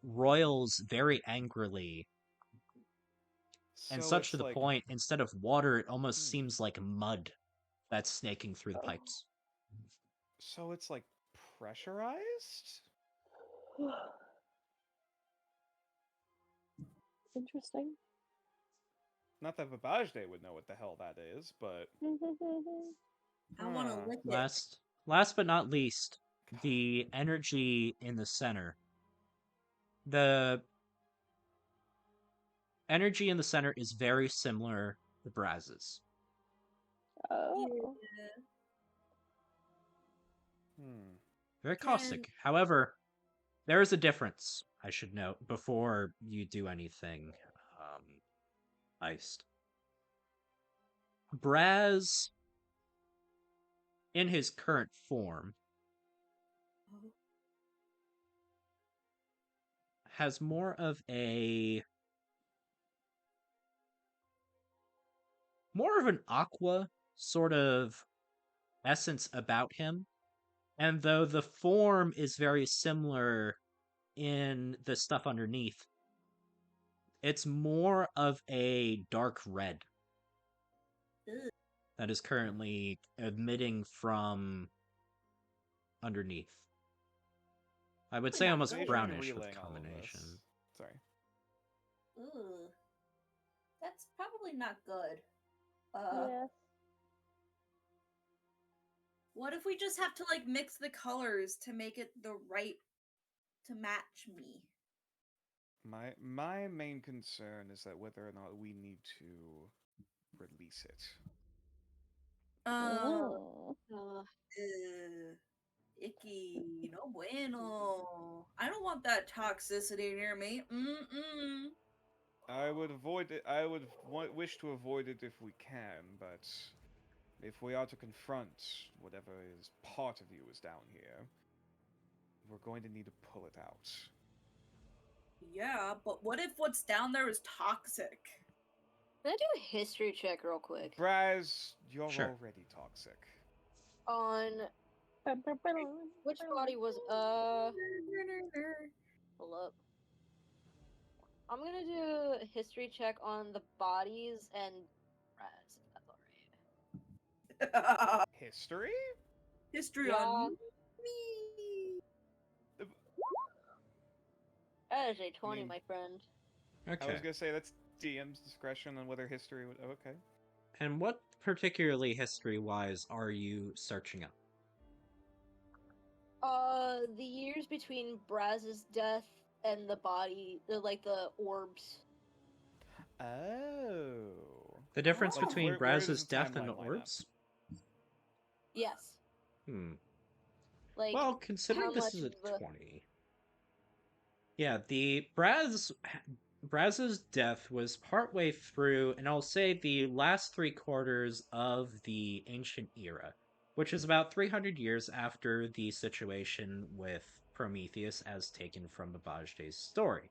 [SPEAKER 1] roils very angrily, and
[SPEAKER 2] So
[SPEAKER 1] such to
[SPEAKER 2] it's
[SPEAKER 1] the
[SPEAKER 2] like
[SPEAKER 1] point, instead of water, it almost seems like mud that's snaking through the
[SPEAKER 5] Oh.
[SPEAKER 1] pipes.
[SPEAKER 2] so it's like pressurized.
[SPEAKER 5] Interesting.
[SPEAKER 2] Not that Babajde would know what the hell that is, but
[SPEAKER 3] I want to
[SPEAKER 2] Huh.
[SPEAKER 3] lick it.
[SPEAKER 1] Last but not least, the energy in the center. The energy in the center is very similar to Braz's.
[SPEAKER 5] Oh.
[SPEAKER 3] Yeah.
[SPEAKER 1] Very
[SPEAKER 3] Can-
[SPEAKER 1] caustic. However, there is a difference, I should note, before you do anything iced. Braz, in his current form, has more of an aqua sort of essence about him. And though the form is very similar in the stuff underneath, it's more of a dark red
[SPEAKER 3] Ugh.
[SPEAKER 1] that is currently emitting from underneath. I would say
[SPEAKER 3] Not
[SPEAKER 1] almost
[SPEAKER 2] So you're
[SPEAKER 3] good.
[SPEAKER 2] just
[SPEAKER 1] brownish with
[SPEAKER 2] relaying all of
[SPEAKER 1] combination.
[SPEAKER 2] this. Sorry.
[SPEAKER 3] Ooh. That's probably not good.
[SPEAKER 5] Yes.
[SPEAKER 3] What if we just have to like mix the colors to make it the right to match me?
[SPEAKER 2] My main concern is that whether or not we need to release it.
[SPEAKER 5] Oh.
[SPEAKER 3] Icky, no bueno. I don't want that toxicity near me. Mm-mm.
[SPEAKER 2] I would avoid it. I would wish to avoid it if we can, but if we are to confront whatever is part of you is down here, we're going to need to pull it out.
[SPEAKER 3] Yeah, but what if what's down there is toxic?
[SPEAKER 4] Can I do a history check real quick
[SPEAKER 2] Braz, you're
[SPEAKER 1] Sure.
[SPEAKER 2] already toxic.
[SPEAKER 4] on which body was Hold up. I'm gonna do a history check on the bodies and Raz, if that's alright.
[SPEAKER 2] History?
[SPEAKER 3] History
[SPEAKER 4] Yeah.
[SPEAKER 3] on me.
[SPEAKER 4] That is a 20,
[SPEAKER 2] mean-
[SPEAKER 4] my friend.
[SPEAKER 1] Okay.
[SPEAKER 2] I was gonna say that's DM's discretion on whether history would. Oh, okay.
[SPEAKER 1] And what particularly history-wise are you searching up?
[SPEAKER 4] The years between Braz's death and the body, the orbs.
[SPEAKER 2] Oh.
[SPEAKER 1] The difference
[SPEAKER 3] Oh.
[SPEAKER 1] between
[SPEAKER 2] Where does
[SPEAKER 1] Braz's
[SPEAKER 2] the
[SPEAKER 1] death and the
[SPEAKER 2] timeline line up?
[SPEAKER 1] orbs?
[SPEAKER 4] Yes. Like,
[SPEAKER 1] Well, considering
[SPEAKER 4] how
[SPEAKER 1] this
[SPEAKER 4] much
[SPEAKER 1] is a
[SPEAKER 4] of the-
[SPEAKER 1] 20. Yeah, the Braz's death was partway through, and I'll say the last 3/4 of the Ancient Era, which is about 300 years after the situation with Prometheus as taken from Babajde's story.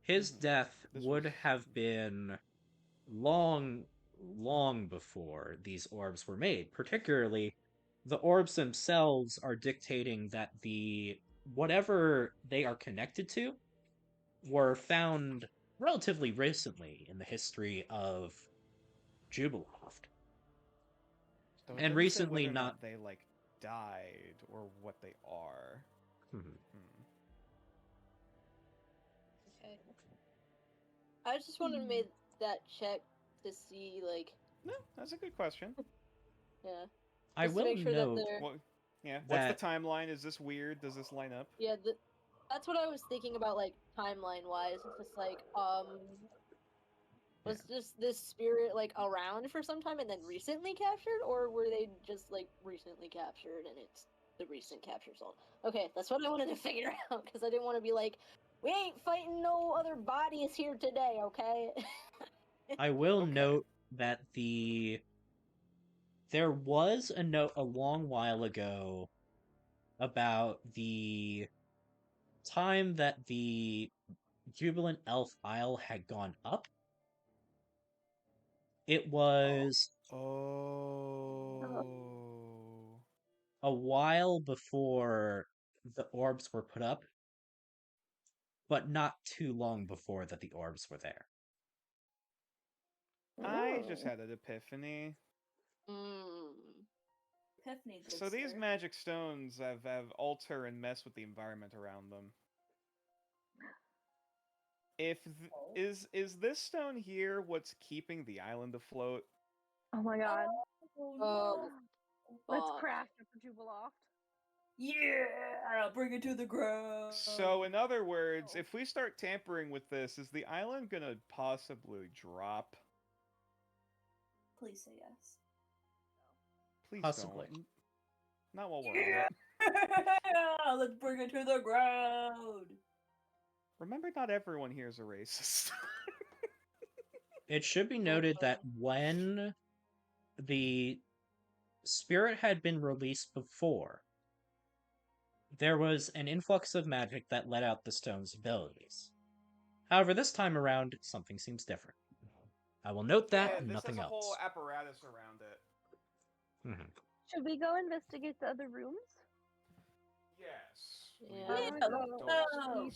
[SPEAKER 1] His death
[SPEAKER 2] This
[SPEAKER 1] would
[SPEAKER 2] was-
[SPEAKER 1] have been long, long before these orbs were made. Particularly, the orbs themselves are dictating that whatever they are connected to were found relatively recently in the history of Jubiloft.
[SPEAKER 2] Though it
[SPEAKER 1] And
[SPEAKER 2] doesn't say
[SPEAKER 1] recently
[SPEAKER 2] whether or
[SPEAKER 1] not-
[SPEAKER 2] they like died or what they are.
[SPEAKER 4] Okay. I just wanted to make that check to see, like,
[SPEAKER 2] No, that's a good question.
[SPEAKER 4] yeah.
[SPEAKER 1] I
[SPEAKER 4] Just to
[SPEAKER 1] will
[SPEAKER 4] make sure
[SPEAKER 1] note
[SPEAKER 4] that they're...
[SPEAKER 2] What? Yeah.
[SPEAKER 1] That-
[SPEAKER 2] What's the timeline? Is this weird? Does this line up?
[SPEAKER 4] Yeah, that's what I was thinking about, like, timeline-wise. It's just like, was just this spirit, like, around for some time and then recently captured? Or were they just, like, recently captured and it's the recent capture result? Okay, that's what I wanted to figure out, because I didn't want to be like, we ain't fighting no other bodies here today, okay?
[SPEAKER 1] I will
[SPEAKER 2] Okay.
[SPEAKER 1] note that there was a note a long while ago about the time that the Jubilant Elf Isle had gone up. It was
[SPEAKER 2] Oh.
[SPEAKER 1] a while before the orbs were put up, but not too long before that the orbs were there.
[SPEAKER 2] I just had an epiphany.
[SPEAKER 3] Epiphany. Good
[SPEAKER 2] So these
[SPEAKER 3] sir.
[SPEAKER 2] magic stones have alter and mess with the environment around them. Is this stone here what's keeping the island afloat?
[SPEAKER 5] Oh my god.
[SPEAKER 3] Oh,
[SPEAKER 4] Oh,
[SPEAKER 3] no.
[SPEAKER 5] Let's
[SPEAKER 4] fuck.
[SPEAKER 5] craft it for Jubiloft.
[SPEAKER 3] Yeah, bring it to the ground.
[SPEAKER 2] So in other words, if we start tampering with this, is the island gonna possibly drop?
[SPEAKER 3] Please say yes.
[SPEAKER 2] Please
[SPEAKER 1] Possibly.
[SPEAKER 2] don't. Not while we're
[SPEAKER 3] Yeah,
[SPEAKER 2] on it.
[SPEAKER 3] let's bring it to the ground.
[SPEAKER 2] Remember, not everyone here is a racist.
[SPEAKER 1] It should be noted that when the spirit had been released before, there was an influx of magic that let out the stone's abilities. However, this time around, something seems different. I will note that
[SPEAKER 2] Yeah,
[SPEAKER 1] and
[SPEAKER 2] this
[SPEAKER 1] nothing
[SPEAKER 2] has a whole
[SPEAKER 1] else.
[SPEAKER 2] apparatus around it.
[SPEAKER 1] Mhm.
[SPEAKER 5] Should we go investigate the other rooms?
[SPEAKER 2] Yes.
[SPEAKER 4] Yeah.
[SPEAKER 3] Yeah,
[SPEAKER 5] let's
[SPEAKER 3] go.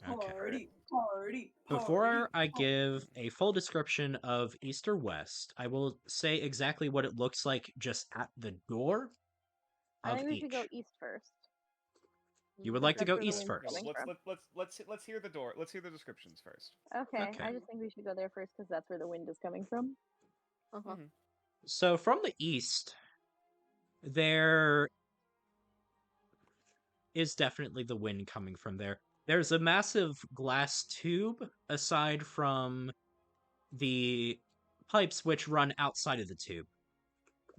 [SPEAKER 1] Okay.
[SPEAKER 3] Party.
[SPEAKER 1] Before I give a full description of East or West, I will say exactly what it looks like just at the door
[SPEAKER 5] I
[SPEAKER 1] of
[SPEAKER 5] think we
[SPEAKER 1] each.
[SPEAKER 5] should go east first.
[SPEAKER 1] You would
[SPEAKER 5] Because
[SPEAKER 1] like to
[SPEAKER 5] that's
[SPEAKER 1] go
[SPEAKER 5] where the
[SPEAKER 1] east
[SPEAKER 5] wind's
[SPEAKER 1] first.
[SPEAKER 5] coming from.
[SPEAKER 2] Let's hear the door. Let's hear the descriptions first.
[SPEAKER 5] Okay,
[SPEAKER 1] Okay.
[SPEAKER 5] I just think we should go there first because that's where the wind is coming from.
[SPEAKER 4] Uh-huh.
[SPEAKER 1] So from the east, there is definitely the wind coming from there. There's a massive glass tube aside from the pipes which run outside of the tube.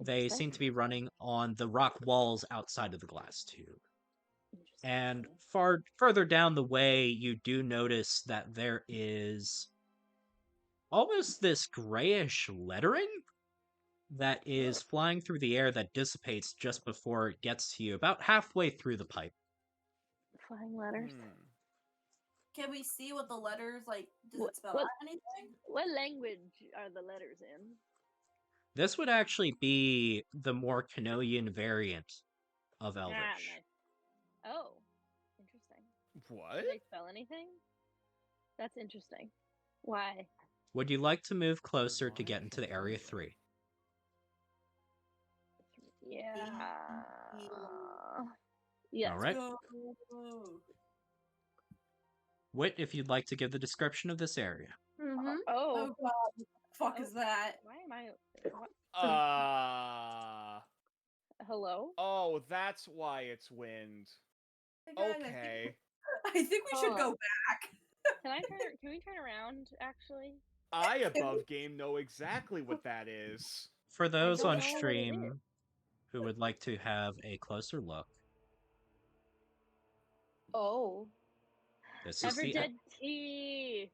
[SPEAKER 1] They
[SPEAKER 5] Interesting.
[SPEAKER 1] seem to be running on the rock walls outside of the glass tube.
[SPEAKER 5] Interesting.
[SPEAKER 1] And further down the way, you do notice that there is almost this grayish lettering that is flying through the air that dissipates just before it gets to you, about halfway through the pipe.
[SPEAKER 5] Flying letters.
[SPEAKER 3] Can we see what the letters like? Does
[SPEAKER 5] What-
[SPEAKER 3] it spell
[SPEAKER 5] what-
[SPEAKER 3] out anything?
[SPEAKER 5] What language are the letters in?
[SPEAKER 1] This would actually be the more Kanoian variant of Elvish.
[SPEAKER 5] Ah, nice. Oh, interesting.
[SPEAKER 2] What?
[SPEAKER 5] Do they spell anything? That's interesting. Why?
[SPEAKER 1] Would you like to move closer to get into the Area 3?
[SPEAKER 5] Yeah.
[SPEAKER 3] Feel-
[SPEAKER 5] Yes.
[SPEAKER 1] All right.
[SPEAKER 3] Go.
[SPEAKER 1] Wit, if you'd like to give the description of this area.
[SPEAKER 6] Mm-hmm.
[SPEAKER 5] Oh.
[SPEAKER 3] Oh god, what the fuck is that?
[SPEAKER 5] Why am I? What? Hello?
[SPEAKER 2] Oh, that's why it's wind.
[SPEAKER 3] Guys,
[SPEAKER 2] Okay.
[SPEAKER 3] I think we should
[SPEAKER 5] Huh.
[SPEAKER 3] go back.
[SPEAKER 5] Can we turn around? Actually.
[SPEAKER 2] I above game know exactly what that is.
[SPEAKER 1] For those
[SPEAKER 5] don't
[SPEAKER 1] on
[SPEAKER 5] know what it
[SPEAKER 1] stream who would like to have a closer look,
[SPEAKER 4] Oh.
[SPEAKER 1] this is the
[SPEAKER 5] Ever-dead tea.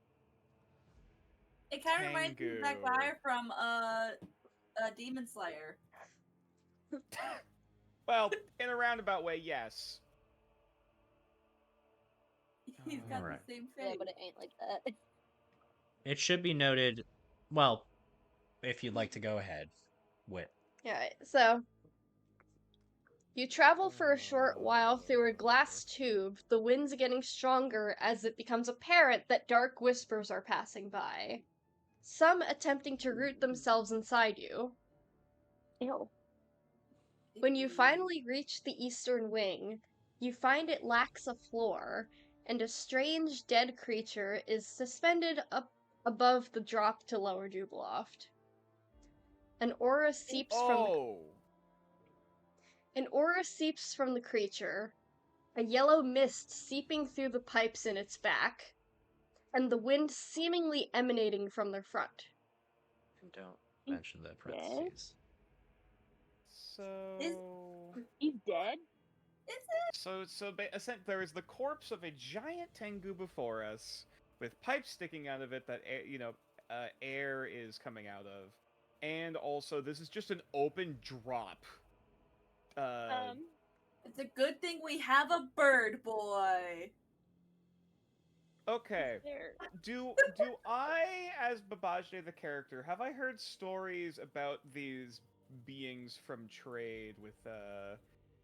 [SPEAKER 3] It kind of reminds me of that
[SPEAKER 2] Tengu.
[SPEAKER 3] guy from Demon Slayer.
[SPEAKER 2] Well, in a roundabout way, yes.
[SPEAKER 3] He's got
[SPEAKER 1] Alright.
[SPEAKER 3] the same face.
[SPEAKER 4] Yeah, but it ain't like that.
[SPEAKER 1] It should be noted, well, if you'd like to go ahead, Wit.
[SPEAKER 6] Alright, so you travel for a short while through a glass tube, the winds getting stronger as it becomes apparent that dark whispers are passing by. Some attempting to root themselves inside you.
[SPEAKER 5] Ew.
[SPEAKER 6] When you finally reach the eastern wing, you find it lacks a floor, and a strange dead creature is suspended up above the drop to lower Jubiloft. An aura seeps from the creature, a yellow mist seeping through the pipes in its back, and the wind seemingly emanating from their front.
[SPEAKER 1] And don't mention the parentheses.
[SPEAKER 5] He's dead?
[SPEAKER 2] There is the corpse of a giant Tengu before us, with pipes sticking out of it that air is coming out of, and also this is just an open drop.
[SPEAKER 3] It's a good thing we have a bird boy.
[SPEAKER 2] Okay.
[SPEAKER 5] There.
[SPEAKER 2] Do I, as Babajide the character, have I heard stories about these beings from trade with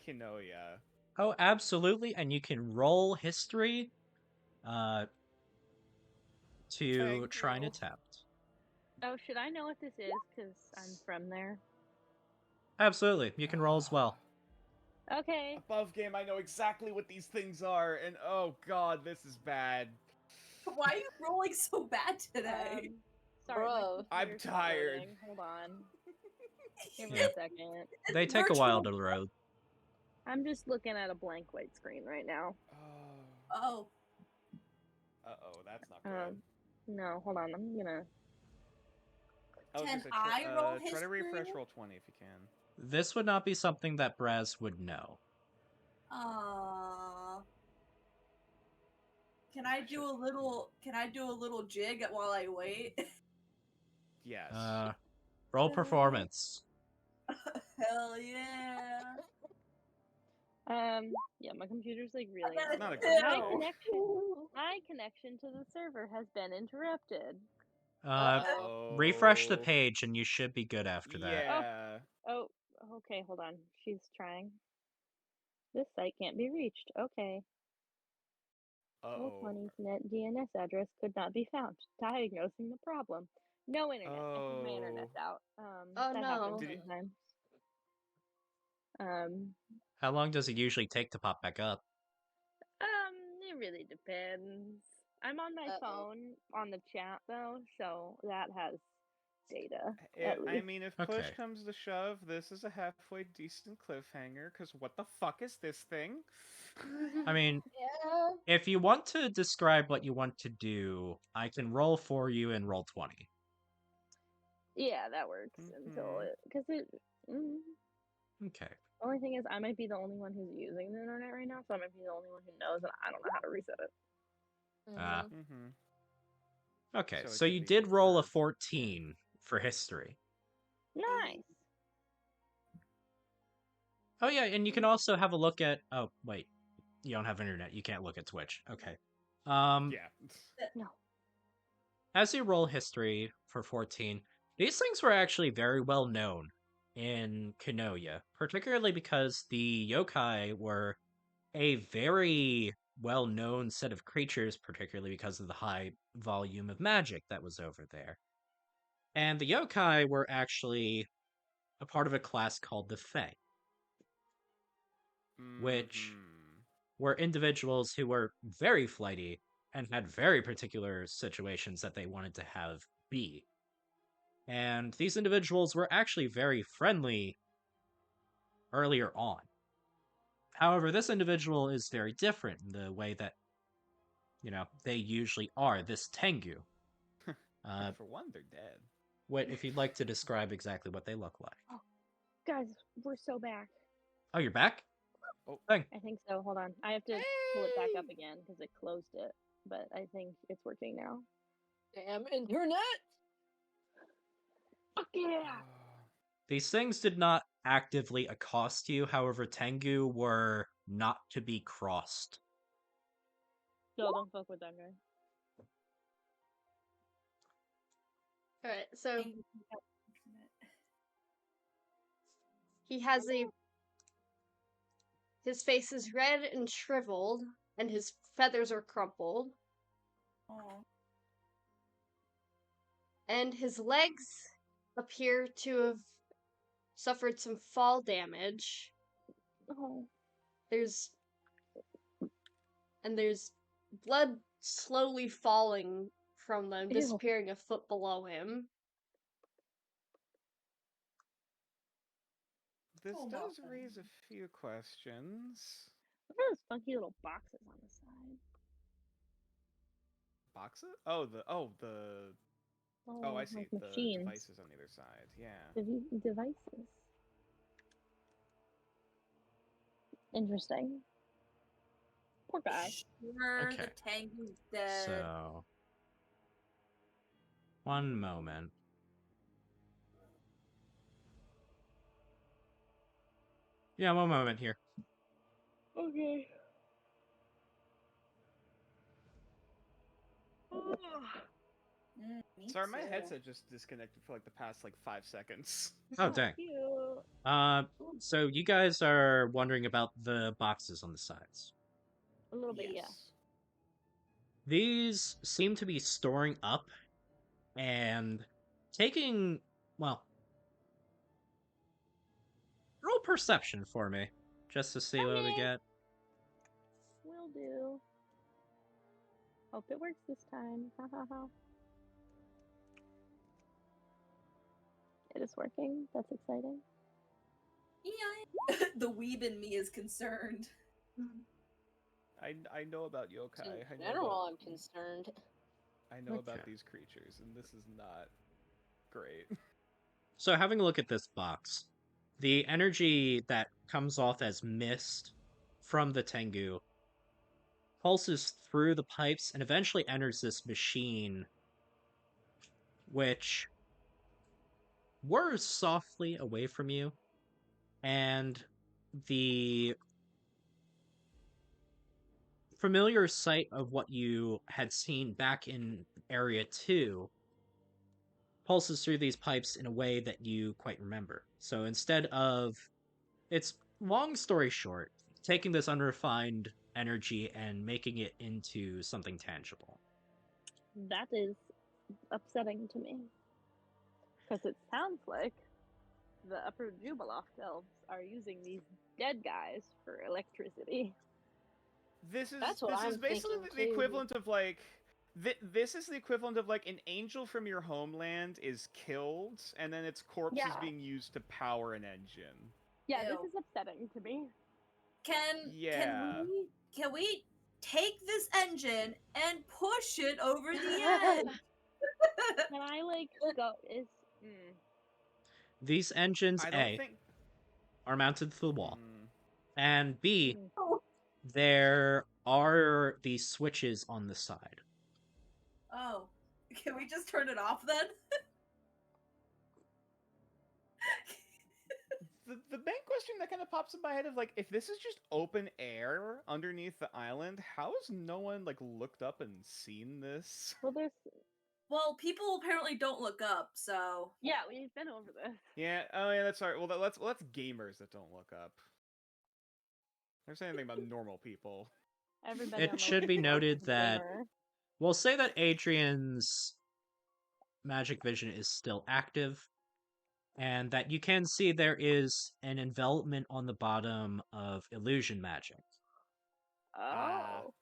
[SPEAKER 2] Kinoya?
[SPEAKER 1] Oh, absolutely, and you can roll history to
[SPEAKER 2] Thank
[SPEAKER 1] try and
[SPEAKER 2] you.
[SPEAKER 1] attempt.
[SPEAKER 5] Oh, should I know what this is? Because I'm from there.
[SPEAKER 1] Absolutely, you can roll as well.
[SPEAKER 5] Okay.
[SPEAKER 2] Above game, I know exactly what these things are, and oh god, this is bad.
[SPEAKER 3] Why are you rolling so bad today?
[SPEAKER 5] Sorry, my
[SPEAKER 4] Bro.
[SPEAKER 2] I'm
[SPEAKER 5] computer's not
[SPEAKER 2] tired.
[SPEAKER 5] loading. Hold on. Give me
[SPEAKER 1] Yeah.
[SPEAKER 5] a second.
[SPEAKER 1] They take a while to load.
[SPEAKER 5] I'm just looking at a blank white screen right now.
[SPEAKER 3] Oh,
[SPEAKER 2] Uh-oh, that's not good.
[SPEAKER 5] No, hold on. I'm gonna.
[SPEAKER 2] I was
[SPEAKER 3] Can
[SPEAKER 2] gonna say,
[SPEAKER 3] I roll
[SPEAKER 2] try to refresh
[SPEAKER 3] history?
[SPEAKER 2] roll 20 if you can.
[SPEAKER 1] This would not be something that Braz would know.
[SPEAKER 3] Can I do a little? Can I do a little jig while I wait?
[SPEAKER 2] Yes.
[SPEAKER 1] Roll performance.
[SPEAKER 3] Hell yeah!
[SPEAKER 5] Yeah, my computer's like really
[SPEAKER 3] got a
[SPEAKER 2] Not a
[SPEAKER 5] not
[SPEAKER 2] good
[SPEAKER 5] loading.
[SPEAKER 2] roll.
[SPEAKER 5] My connection to the server has been interrupted.
[SPEAKER 1] Refresh the
[SPEAKER 2] Oh.
[SPEAKER 1] page and you should be good after that.
[SPEAKER 2] Yeah.
[SPEAKER 5] Oh, okay, hold on. She's trying. This site can't be reached. Okay.
[SPEAKER 2] Uh-oh.
[SPEAKER 5] Roll20's net DNS address could not be found. Diagnosing the problem. No internet. I think my internet's out.
[SPEAKER 6] Oh,
[SPEAKER 5] That happens
[SPEAKER 6] no.
[SPEAKER 2] Did it-
[SPEAKER 5] sometimes.
[SPEAKER 1] How long does it usually take to pop back up?
[SPEAKER 5] It really depends. I'm on my phone on the chat though, so that has data. At
[SPEAKER 2] I
[SPEAKER 5] least.
[SPEAKER 2] mean, if push
[SPEAKER 1] Okay.
[SPEAKER 2] comes to shove, this is a halfway decent cliffhanger, because what the fuck is this thing?
[SPEAKER 1] I mean,
[SPEAKER 4] Yeah.
[SPEAKER 1] if you want to describe what you want to do, I can roll for you and roll 20.
[SPEAKER 5] Yeah, that works until it, because it.
[SPEAKER 1] Okay.
[SPEAKER 5] Only thing is, I might be the only one who's using the internet right now, so I might be the only one who knows, and I don't know how to reset it.
[SPEAKER 1] Okay,
[SPEAKER 2] So it
[SPEAKER 1] so
[SPEAKER 2] could
[SPEAKER 1] you
[SPEAKER 2] be
[SPEAKER 1] did roll a
[SPEAKER 2] for-
[SPEAKER 1] 14 for history.
[SPEAKER 5] Nice.
[SPEAKER 1] Oh yeah, and you can also have a look at... Oh, wait. You don't have internet. You can't look at Twitch. Okay.
[SPEAKER 2] Yeah.
[SPEAKER 5] No.
[SPEAKER 1] As you roll history for 14, these things were actually very well known in Kanoya, particularly because the yokai were a very well-known set of creatures, particularly because of the high volume of magic that was over there. And the yokai were actually a part of a class called the Fae, which were individuals who were very flighty and had very particular situations that they wanted to have be. And these individuals were actually very friendly earlier on. However, this individual is very different in the way that, they usually are. This Tengu.
[SPEAKER 2] For one, they're dead.
[SPEAKER 1] What if you'd like to describe exactly what they look like?
[SPEAKER 5] Oh, guys, we're so back.
[SPEAKER 1] Oh, you're back?
[SPEAKER 2] Oh,
[SPEAKER 1] Dang.
[SPEAKER 5] I think so. Hold on. I have to pull it back up again because it closed it, but I think it's working now.
[SPEAKER 4] Damn internet!
[SPEAKER 5] Fuck yeah!
[SPEAKER 1] These things did not actively accost you, however, Tengu were not to be crossed.
[SPEAKER 5] So don't fuck with that guy.
[SPEAKER 6] Alright, so he has his face is red and shriveled, and his feathers are crumpled.
[SPEAKER 3] Oh.
[SPEAKER 6] And his legs appear to have suffered some fall damage.
[SPEAKER 5] Oh.
[SPEAKER 6] There's blood slowly falling from them,
[SPEAKER 5] Ew.
[SPEAKER 6] disappearing a foot below him.
[SPEAKER 2] This
[SPEAKER 3] Oh,
[SPEAKER 2] does
[SPEAKER 3] Muffin.
[SPEAKER 2] raise a few questions.
[SPEAKER 5] Look at those funky little boxes on the side.
[SPEAKER 2] Boxes? Oh, I see.
[SPEAKER 5] Like
[SPEAKER 2] The
[SPEAKER 5] machines.
[SPEAKER 2] devices on either side. Yeah.
[SPEAKER 5] Devices. Interesting. Poor guy.
[SPEAKER 3] Sure,
[SPEAKER 1] Okay.
[SPEAKER 3] the Tengu's dead.
[SPEAKER 1] So, one moment. Yeah, one moment here.
[SPEAKER 5] Okay.
[SPEAKER 2] Sorry, my headset just disconnected for like the past 5 seconds.
[SPEAKER 1] Oh, dang.
[SPEAKER 5] Cute.
[SPEAKER 1] So you guys are wondering about the boxes on the sides.
[SPEAKER 5] A little bit, yeah.
[SPEAKER 1] These seem to be storing up and taking, well, roll perception for me, just to see what we
[SPEAKER 5] Okay.
[SPEAKER 1] get.
[SPEAKER 5] Will do. Hope it works this time. Ha ha ha. It is working. That's exciting.
[SPEAKER 3] Yeah. The weeb in me is concerned.
[SPEAKER 2] I know about yokai.
[SPEAKER 4] In general, I'm concerned.
[SPEAKER 2] I know about
[SPEAKER 1] Okay.
[SPEAKER 2] these creatures, and this is not great.
[SPEAKER 1] So having a look at this box, the energy that comes off as mist from the Tengu pulses through the pipes and eventually enters this machine, which whirs softly away from you, and the familiar sight of what you had seen back in Area 2 pulses through these pipes in a way that you quite remember. So instead of, it's long story short, taking this unrefined energy and making it into something tangible.
[SPEAKER 5] That is upsetting to me. Because it sounds like the upper Jubaloft elves are using these dead guys for electricity.
[SPEAKER 4] That's what I'm
[SPEAKER 2] basically
[SPEAKER 4] thinking,
[SPEAKER 2] the
[SPEAKER 4] too.
[SPEAKER 2] equivalent of like this is the equivalent of like an angel from your homeland is killed and then its corpse is
[SPEAKER 5] Yeah.
[SPEAKER 2] being used to power an engine.
[SPEAKER 5] Yeah, this
[SPEAKER 3] Ew.
[SPEAKER 5] is upsetting to me.
[SPEAKER 2] Yeah.
[SPEAKER 3] Can we take this engine and push it over the edge?
[SPEAKER 5] Can I like go?
[SPEAKER 1] These engines,
[SPEAKER 2] I don't
[SPEAKER 1] A,
[SPEAKER 2] think
[SPEAKER 1] are mounted to the wall,
[SPEAKER 2] Hmm.
[SPEAKER 1] and B,
[SPEAKER 3] Oh.
[SPEAKER 1] there are these switches on the side.
[SPEAKER 3] Oh, can we just turn it off then?
[SPEAKER 2] The main question that kind of pops in my head is like, if this is just open air underneath the island, how has no one like looked up and seen this?
[SPEAKER 5] Well, there's
[SPEAKER 3] Well, people apparently don't look up, so
[SPEAKER 5] yeah, we've been over this.
[SPEAKER 2] Yeah. Oh yeah, that's right. Well, that's gamers that don't look up. Never say anything about normal people.
[SPEAKER 5] Everybody
[SPEAKER 1] It
[SPEAKER 5] on
[SPEAKER 1] should be
[SPEAKER 5] Loki
[SPEAKER 1] noted
[SPEAKER 5] is a
[SPEAKER 1] that
[SPEAKER 5] gamer.
[SPEAKER 1] we'll say that Adrian's magic vision is still active, and that you can see there is an envelopment on the bottom of illusion magic.
[SPEAKER 5] Oh,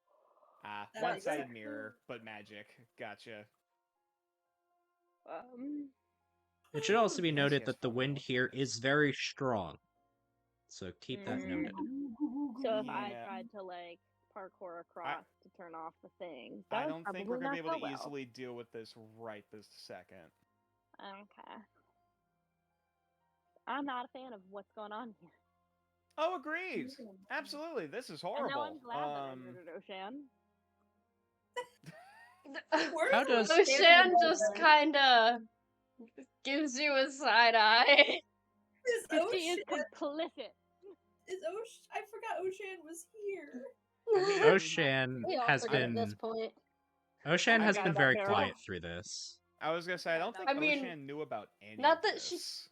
[SPEAKER 3] That
[SPEAKER 2] One
[SPEAKER 3] makes
[SPEAKER 2] sided
[SPEAKER 3] sense.
[SPEAKER 2] mirror, but magic. Gotcha.
[SPEAKER 1] It should also be
[SPEAKER 2] Yes,
[SPEAKER 1] noted
[SPEAKER 2] yes,
[SPEAKER 1] that the
[SPEAKER 2] Father,
[SPEAKER 1] wind
[SPEAKER 2] I'll take
[SPEAKER 1] here
[SPEAKER 2] this.
[SPEAKER 1] is very strong, so keep that
[SPEAKER 5] Mm.
[SPEAKER 1] noted.
[SPEAKER 5] So if I
[SPEAKER 2] Yeah.
[SPEAKER 5] tried to like parkour across to turn off the thing,
[SPEAKER 2] I
[SPEAKER 5] that would
[SPEAKER 2] don't
[SPEAKER 5] probably
[SPEAKER 2] think we're gonna
[SPEAKER 5] not
[SPEAKER 2] be able
[SPEAKER 5] go
[SPEAKER 2] to
[SPEAKER 5] well.
[SPEAKER 2] easily deal with this right this second.
[SPEAKER 5] Okay. I'm not a fan of what's going on here.
[SPEAKER 2] Oh, agreed. Absolutely, this is
[SPEAKER 5] And
[SPEAKER 2] horrible.
[SPEAKER 5] now I'm glad that I murdered Oshan.
[SPEAKER 1] How does-
[SPEAKER 6] Oshan just kinda gives you a side eye.
[SPEAKER 3] Is
[SPEAKER 5] Because she is
[SPEAKER 3] Oshan?
[SPEAKER 5] complicit.
[SPEAKER 3] I forgot Oshan was here.
[SPEAKER 2] I mean,
[SPEAKER 1] Oshan
[SPEAKER 4] We all
[SPEAKER 1] has
[SPEAKER 4] forget at
[SPEAKER 1] been
[SPEAKER 4] this point.
[SPEAKER 1] Oshan
[SPEAKER 5] I
[SPEAKER 1] has
[SPEAKER 5] forgot
[SPEAKER 1] been
[SPEAKER 5] about
[SPEAKER 1] very
[SPEAKER 5] Beryl.
[SPEAKER 1] quiet through this.
[SPEAKER 2] I was gonna say I don't think
[SPEAKER 6] I mean,
[SPEAKER 2] Oshan knew about any
[SPEAKER 6] not
[SPEAKER 2] of
[SPEAKER 6] that
[SPEAKER 2] this.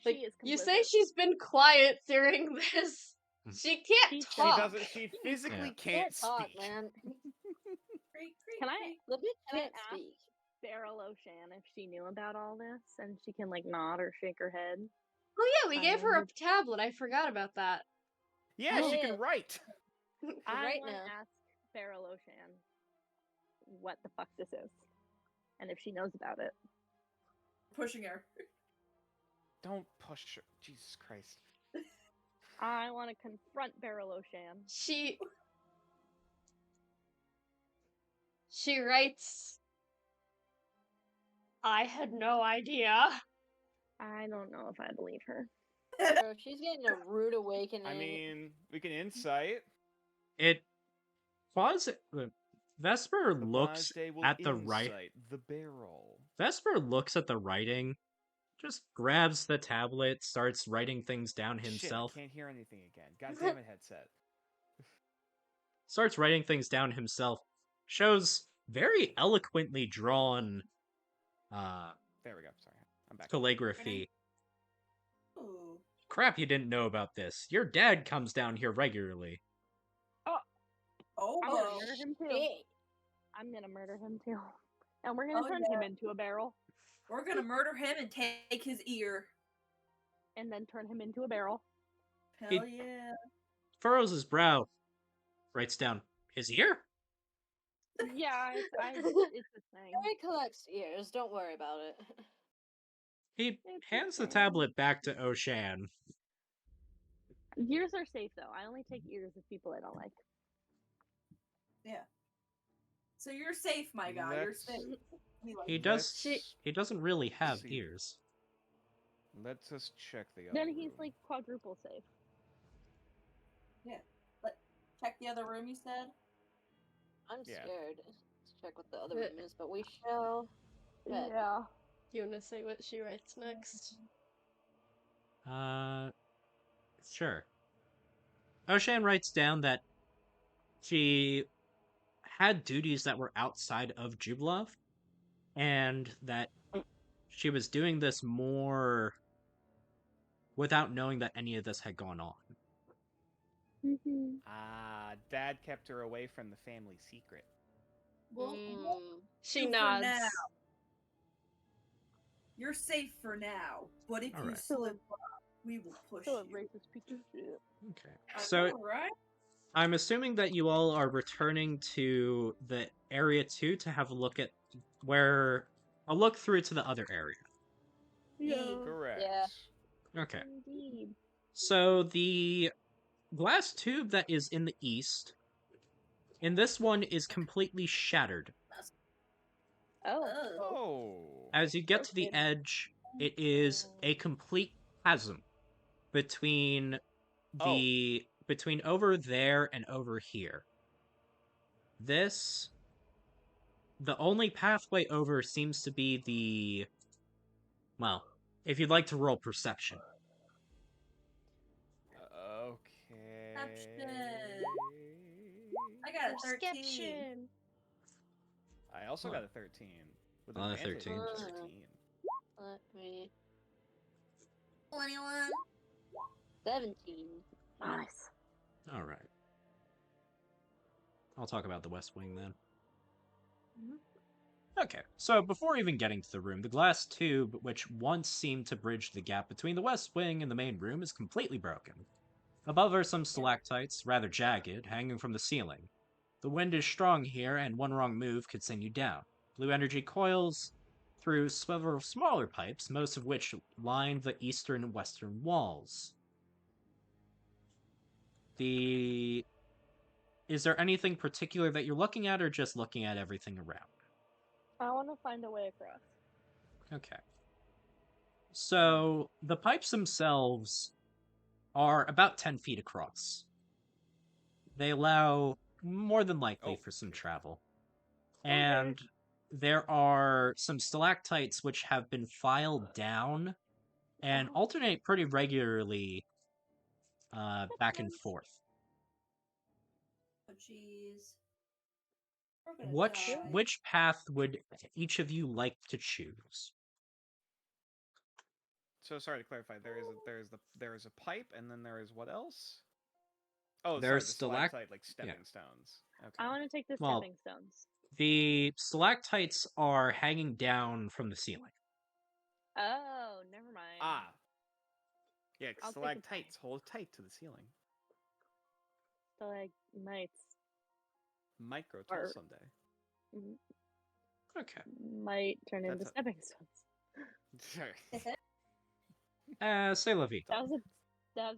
[SPEAKER 6] Like,
[SPEAKER 5] She is complicit.
[SPEAKER 6] you say she's been quiet during this. She can't
[SPEAKER 5] She
[SPEAKER 2] She
[SPEAKER 6] talk.
[SPEAKER 2] doesn't. She physically
[SPEAKER 1] Yeah.
[SPEAKER 2] can't
[SPEAKER 4] talk,
[SPEAKER 2] speak.
[SPEAKER 4] man.
[SPEAKER 5] Can I
[SPEAKER 4] Legit
[SPEAKER 5] Can I
[SPEAKER 4] can't
[SPEAKER 5] ask?
[SPEAKER 4] speak.
[SPEAKER 5] Beryl Oshan if she knew about all this and she can like nod or shake her head?
[SPEAKER 6] Oh yeah, we gave her a
[SPEAKER 5] Um,
[SPEAKER 6] tablet. I forgot about that.
[SPEAKER 2] Yeah, she
[SPEAKER 4] Yeah.
[SPEAKER 2] can write.
[SPEAKER 5] I
[SPEAKER 4] Right
[SPEAKER 5] want to
[SPEAKER 4] now.
[SPEAKER 5] ask Beryl Oshan what the fuck this is and if she knows about it.
[SPEAKER 3] Pushing her.
[SPEAKER 2] Don't push her. Jesus Christ.
[SPEAKER 5] I want to confront Beryl Oshan.
[SPEAKER 6] She writes, I had no idea.
[SPEAKER 5] I don't know if I believe her.
[SPEAKER 4] Bro, she's getting a rude awakening.
[SPEAKER 2] I mean, we can insight.
[SPEAKER 1] It Vesper
[SPEAKER 2] The
[SPEAKER 1] looks
[SPEAKER 2] Bajde will
[SPEAKER 1] at the right.
[SPEAKER 2] insight the barrel.
[SPEAKER 1] Vesper looks at the writing, just grabs the tablet, starts writing things down himself.
[SPEAKER 2] Shit, I can't hear anything again. God damn it, headset.
[SPEAKER 1] Starts writing things down himself. Shows very eloquently drawn
[SPEAKER 2] There we go. Sorry, I'm back.
[SPEAKER 1] calligraphy.
[SPEAKER 3] Ooh.
[SPEAKER 1] Crap, you didn't know about this. Your dad comes down here regularly.
[SPEAKER 3] Oh,
[SPEAKER 5] I'm gonna murder him too.
[SPEAKER 4] Hey.
[SPEAKER 5] I'm gonna murder him too. And we're gonna
[SPEAKER 3] Oh,
[SPEAKER 5] turn
[SPEAKER 3] yeah.
[SPEAKER 5] him into a barrel.
[SPEAKER 3] We're gonna murder him and take his ear.
[SPEAKER 5] And then turn him into a barrel.
[SPEAKER 3] Hell yeah.
[SPEAKER 1] Furrows his brow, writes down his ear.
[SPEAKER 5] Yeah, it's a thing.
[SPEAKER 4] Harry collects ears. Don't worry about it.
[SPEAKER 1] He
[SPEAKER 5] It's
[SPEAKER 1] hands the
[SPEAKER 5] okay.
[SPEAKER 1] tablet back to Oshan.
[SPEAKER 5] Ears are safe though. I only take ears of people I don't like.
[SPEAKER 3] Yeah. So you're safe, my guy. You're
[SPEAKER 2] Let's-
[SPEAKER 3] safe. Anyway,
[SPEAKER 1] He does.
[SPEAKER 2] Let's
[SPEAKER 1] He doesn't really have
[SPEAKER 2] see.
[SPEAKER 1] ears.
[SPEAKER 2] Let's just check the other
[SPEAKER 5] Then he's
[SPEAKER 2] room.
[SPEAKER 5] like quadruple safe.
[SPEAKER 3] check the other room. You said.
[SPEAKER 4] I'm
[SPEAKER 2] Yeah.
[SPEAKER 4] scared to check what the other room is, but we shall. Head.
[SPEAKER 5] Yeah.
[SPEAKER 6] You wanna say what she writes next?
[SPEAKER 1] Sure. Oshan writes down that she had duties that were outside of Jubilov, and that she was doing this more without knowing that any of this had gone on.
[SPEAKER 5] Mm-hmm.
[SPEAKER 2] Dad kept her away from the family secret.
[SPEAKER 3] Well,
[SPEAKER 6] She
[SPEAKER 3] you for
[SPEAKER 6] nods.
[SPEAKER 3] now. You're safe for now, but if you
[SPEAKER 1] Alright.
[SPEAKER 3] slip up, we will push
[SPEAKER 5] Still a
[SPEAKER 3] you.
[SPEAKER 5] racist piece of shit.
[SPEAKER 1] Okay.
[SPEAKER 3] I
[SPEAKER 1] So
[SPEAKER 3] know, right?
[SPEAKER 1] I'm assuming that you all are returning to the area 2 to have a look at where a look through to the other area.
[SPEAKER 5] Yeah.
[SPEAKER 2] Correct.
[SPEAKER 4] Yeah.
[SPEAKER 1] Okay.
[SPEAKER 5] Indeed.
[SPEAKER 1] So the glass tube that is in the east, in this one, is completely shattered.
[SPEAKER 5] Oh.
[SPEAKER 2] Oh.
[SPEAKER 1] As you get to the
[SPEAKER 5] Okay.
[SPEAKER 1] edge, it is a complete chasm between between over there and over here. The only pathway over seems to be well, if you'd like to roll perception.
[SPEAKER 2] Okay.
[SPEAKER 3] Perception. I got a 13.
[SPEAKER 6] Perception.
[SPEAKER 2] I also
[SPEAKER 1] Huh.
[SPEAKER 2] got a 13 with
[SPEAKER 1] Oh,
[SPEAKER 2] advantage.
[SPEAKER 1] 13.
[SPEAKER 2] 13.
[SPEAKER 4] Let me.
[SPEAKER 3] 21.
[SPEAKER 4] 17.
[SPEAKER 5] Nice.
[SPEAKER 1] All right. I'll talk about the West Wing then. Okay, so before even getting to the room, the glass tube, which once seemed to bridge the gap between the West Wing and the main room, is completely broken. Above are some stalactites, rather jagged, hanging from the ceiling. The wind is strong here, and one wrong move could send you down. Blue energy coils through several smaller pipes, most of which line the eastern and western walls. Is there anything particular that you're looking at, or just looking at everything around?
[SPEAKER 5] I want to find a way across.
[SPEAKER 1] Okay. So, the pipes themselves are about 10 feet across. They allow, more than likely, for some travel. And there are some stalactites which have been filed down and alternate pretty regularly back and forth.
[SPEAKER 3] Oh, jeez. We're gonna die.
[SPEAKER 1] Which path would each of you like to choose?
[SPEAKER 2] So sorry to clarify, there is a pipe, and then there is what else? Oh,
[SPEAKER 1] There's
[SPEAKER 2] sorry, the stalactite like stepping stones. Okay.
[SPEAKER 5] I want to take the
[SPEAKER 1] Well,
[SPEAKER 5] stepping stones.
[SPEAKER 1] The stalactites are hanging down from the ceiling.
[SPEAKER 5] Oh, never mind.
[SPEAKER 2] Yeah,
[SPEAKER 5] I'll take the
[SPEAKER 2] stalactites hold tight to the ceiling.
[SPEAKER 5] Stalagmites
[SPEAKER 2] Micro
[SPEAKER 5] Or-
[SPEAKER 2] till someday.
[SPEAKER 1] Okay.
[SPEAKER 5] might turn into
[SPEAKER 2] That's a-
[SPEAKER 5] stepping stones.
[SPEAKER 2] Sorry.
[SPEAKER 1] Say la vie.
[SPEAKER 5] That was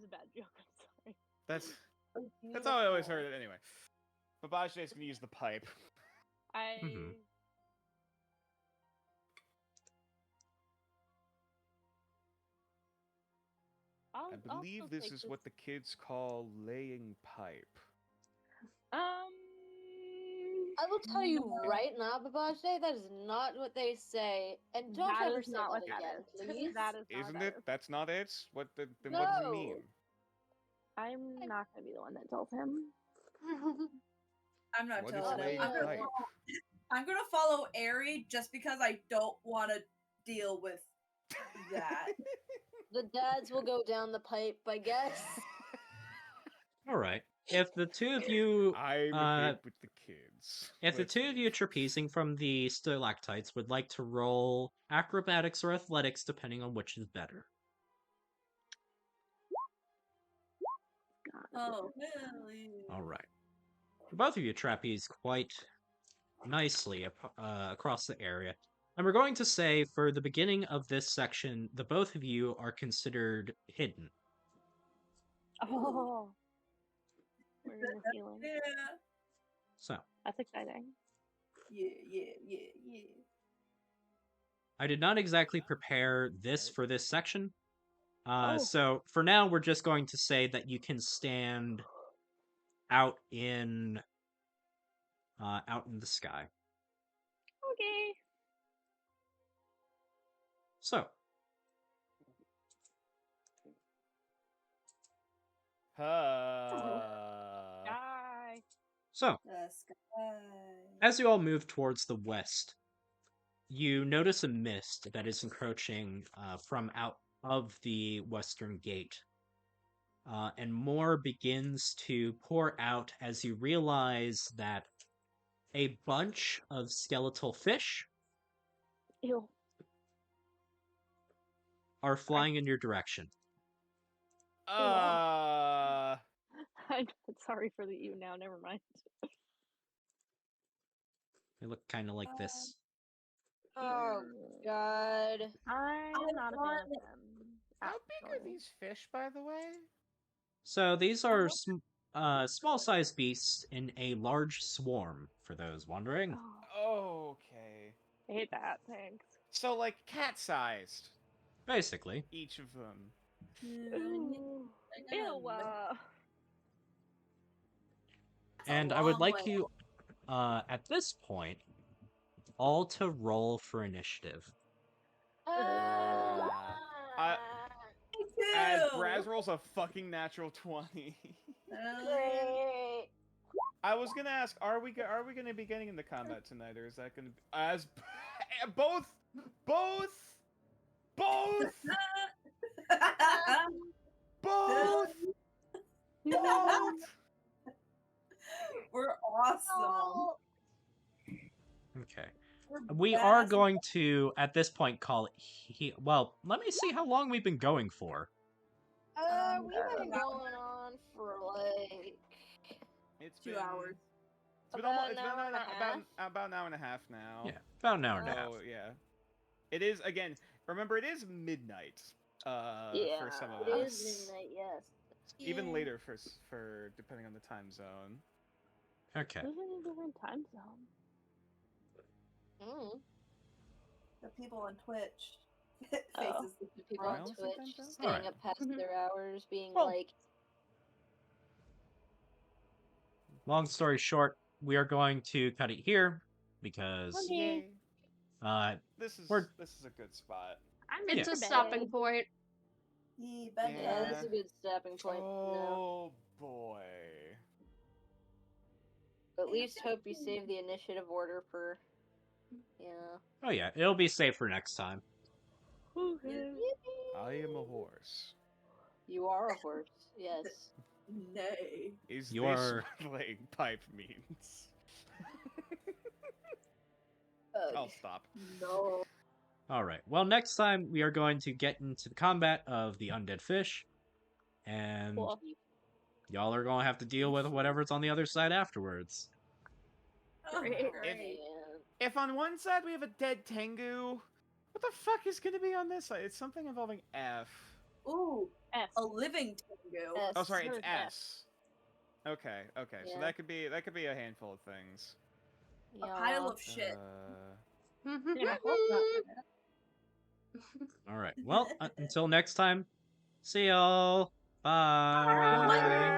[SPEAKER 5] a bad joke. I'm sorry.
[SPEAKER 2] That's how I always heard it anyway. Babage is gonna use the pipe.
[SPEAKER 1] Mhm.
[SPEAKER 2] I believe this is what the kids call laying pipe.
[SPEAKER 4] I will tell you right now, Babage, that is not what they say. And don't
[SPEAKER 5] That
[SPEAKER 4] ever
[SPEAKER 5] is
[SPEAKER 4] say
[SPEAKER 5] not
[SPEAKER 4] that
[SPEAKER 5] what that
[SPEAKER 4] again,
[SPEAKER 5] is.
[SPEAKER 4] please.
[SPEAKER 5] That is not
[SPEAKER 2] Isn't
[SPEAKER 5] what
[SPEAKER 2] it?
[SPEAKER 5] that is.
[SPEAKER 2] That's not it. Then what does it mean?
[SPEAKER 4] No.
[SPEAKER 5] I'm not gonna be the one that tells him.
[SPEAKER 3] I'm not
[SPEAKER 2] What is
[SPEAKER 3] telling him.
[SPEAKER 2] laying pipe?
[SPEAKER 3] I'm gonna follow Ari just because I don't want to deal with that.
[SPEAKER 4] The dads will go down the pipe, I guess.
[SPEAKER 1] All right. If the two of you,
[SPEAKER 2] I'm hip with the kids.
[SPEAKER 1] if the
[SPEAKER 2] Let's
[SPEAKER 1] two of
[SPEAKER 2] see.
[SPEAKER 1] you trapezing from the stalactites would like to roll acrobatics or athletics, depending on which is better.
[SPEAKER 5] God.
[SPEAKER 3] Oh, really?
[SPEAKER 1] All right. For both of you trapeze quite nicely across the area. And we're going to say for the beginning of this section, the both of you are considered hidden.
[SPEAKER 5] Oh, we're in the ceiling.
[SPEAKER 3] Yeah.
[SPEAKER 1] So
[SPEAKER 5] That's exciting.
[SPEAKER 3] Yeah.
[SPEAKER 1] I did not exactly prepare this for this section.
[SPEAKER 5] Oh.
[SPEAKER 1] So for now, we're just going to say that you can stand out in the sky.
[SPEAKER 5] Okay.
[SPEAKER 1] So
[SPEAKER 5] Die.
[SPEAKER 1] so
[SPEAKER 3] The sky.
[SPEAKER 1] as you all move towards the west, you notice a mist that is encroaching from out of the western gate. And more begins to pour out as you realize that a bunch of skeletal fish
[SPEAKER 5] Ew.
[SPEAKER 1] are flying in your direction.
[SPEAKER 2] Uh,
[SPEAKER 5] I'm sorry for the ew now. Never mind.
[SPEAKER 1] They look kind of like this.
[SPEAKER 4] Oh God.
[SPEAKER 5] I'm not a fan of them.
[SPEAKER 2] how big are
[SPEAKER 5] actually.
[SPEAKER 2] these fish, by the way?
[SPEAKER 1] So these are small-sized beasts in a large swarm, for those wondering.
[SPEAKER 5] Oh,
[SPEAKER 2] Okay.
[SPEAKER 5] I hate that. Thanks.
[SPEAKER 2] So, like, cat-sized,
[SPEAKER 1] Basically.
[SPEAKER 2] each of them.
[SPEAKER 5] Ew. Ew.
[SPEAKER 1] And I would like you, at this point, all to roll for initiative.
[SPEAKER 2] As Braz rolls a fucking natural 20.
[SPEAKER 4] Great.
[SPEAKER 2] I was gonna ask, are we gonna be getting into combat tonight, or is that gonna be as both both both both
[SPEAKER 3] We're awesome.
[SPEAKER 1] Okay.
[SPEAKER 3] We're
[SPEAKER 1] We are
[SPEAKER 3] badass.
[SPEAKER 1] going to, at this point, call it well, let me see how long we've been going for.
[SPEAKER 4] We've been going on for like
[SPEAKER 2] It's
[SPEAKER 3] 2
[SPEAKER 2] been
[SPEAKER 3] hours.
[SPEAKER 2] It's been
[SPEAKER 4] About
[SPEAKER 2] almost,
[SPEAKER 4] an hour and a half?
[SPEAKER 2] about an hour and a half now.
[SPEAKER 1] Yeah, about an hour and a half.
[SPEAKER 2] Oh yeah, it is again. Remember, it is midnight.
[SPEAKER 5] Yeah,
[SPEAKER 2] For some of
[SPEAKER 4] it
[SPEAKER 2] us,
[SPEAKER 4] is midnight. Yes.
[SPEAKER 2] even later for depending on the time zone.
[SPEAKER 1] Okay.
[SPEAKER 5] Who's in a different time zone?
[SPEAKER 4] Mm.
[SPEAKER 3] The people on Twitch.
[SPEAKER 5] Oh.
[SPEAKER 3] Faces.
[SPEAKER 4] The people on
[SPEAKER 2] Miles
[SPEAKER 4] Twitch
[SPEAKER 2] sometimes, though?
[SPEAKER 4] staying
[SPEAKER 1] Alright.
[SPEAKER 4] up past their hours, being
[SPEAKER 1] Well-
[SPEAKER 4] like,
[SPEAKER 1] Long story short, we are going to cut it here because
[SPEAKER 5] Okay.
[SPEAKER 2] Yay! This is
[SPEAKER 1] we're-
[SPEAKER 2] a good spot.
[SPEAKER 5] I'm
[SPEAKER 6] It's
[SPEAKER 5] in
[SPEAKER 6] a
[SPEAKER 5] for
[SPEAKER 6] stopping
[SPEAKER 5] bed.
[SPEAKER 6] point.
[SPEAKER 3] Bedtime.
[SPEAKER 4] yeah, this is a good stopping point. No.
[SPEAKER 2] Oh boy.
[SPEAKER 4] At least hope you save the initiative order for. Yeah.
[SPEAKER 1] oh yeah, it'll be safe for next time.
[SPEAKER 5] Okay.
[SPEAKER 2] I am a horse.
[SPEAKER 4] You are a horse. Yes.
[SPEAKER 3] Nay.
[SPEAKER 2] Is
[SPEAKER 1] You
[SPEAKER 2] this
[SPEAKER 1] are-
[SPEAKER 2] what laying pipe means? I'll stop.
[SPEAKER 4] No.
[SPEAKER 1] All right. Well, next time we are going to get into the combat of the undead fish, and
[SPEAKER 5] Cool.
[SPEAKER 1] y'all are going to have to deal with whatever's on the other side afterwards.
[SPEAKER 5] Great.
[SPEAKER 3] Great.
[SPEAKER 2] If on one side we have a dead Tengu, what the fuck is gonna be on this side? It's something involving F.
[SPEAKER 3] Ooh,
[SPEAKER 5] S.
[SPEAKER 3] a living Tengu.
[SPEAKER 4] S.
[SPEAKER 2] Oh, sorry, it's
[SPEAKER 5] Where's
[SPEAKER 2] S. Okay, okay, so
[SPEAKER 4] Yeah.
[SPEAKER 2] that could be a handful of things.
[SPEAKER 3] A pile of shit.
[SPEAKER 5] Yeah, I hope not.
[SPEAKER 1] All right. Well, until next time, see y'all. Bye.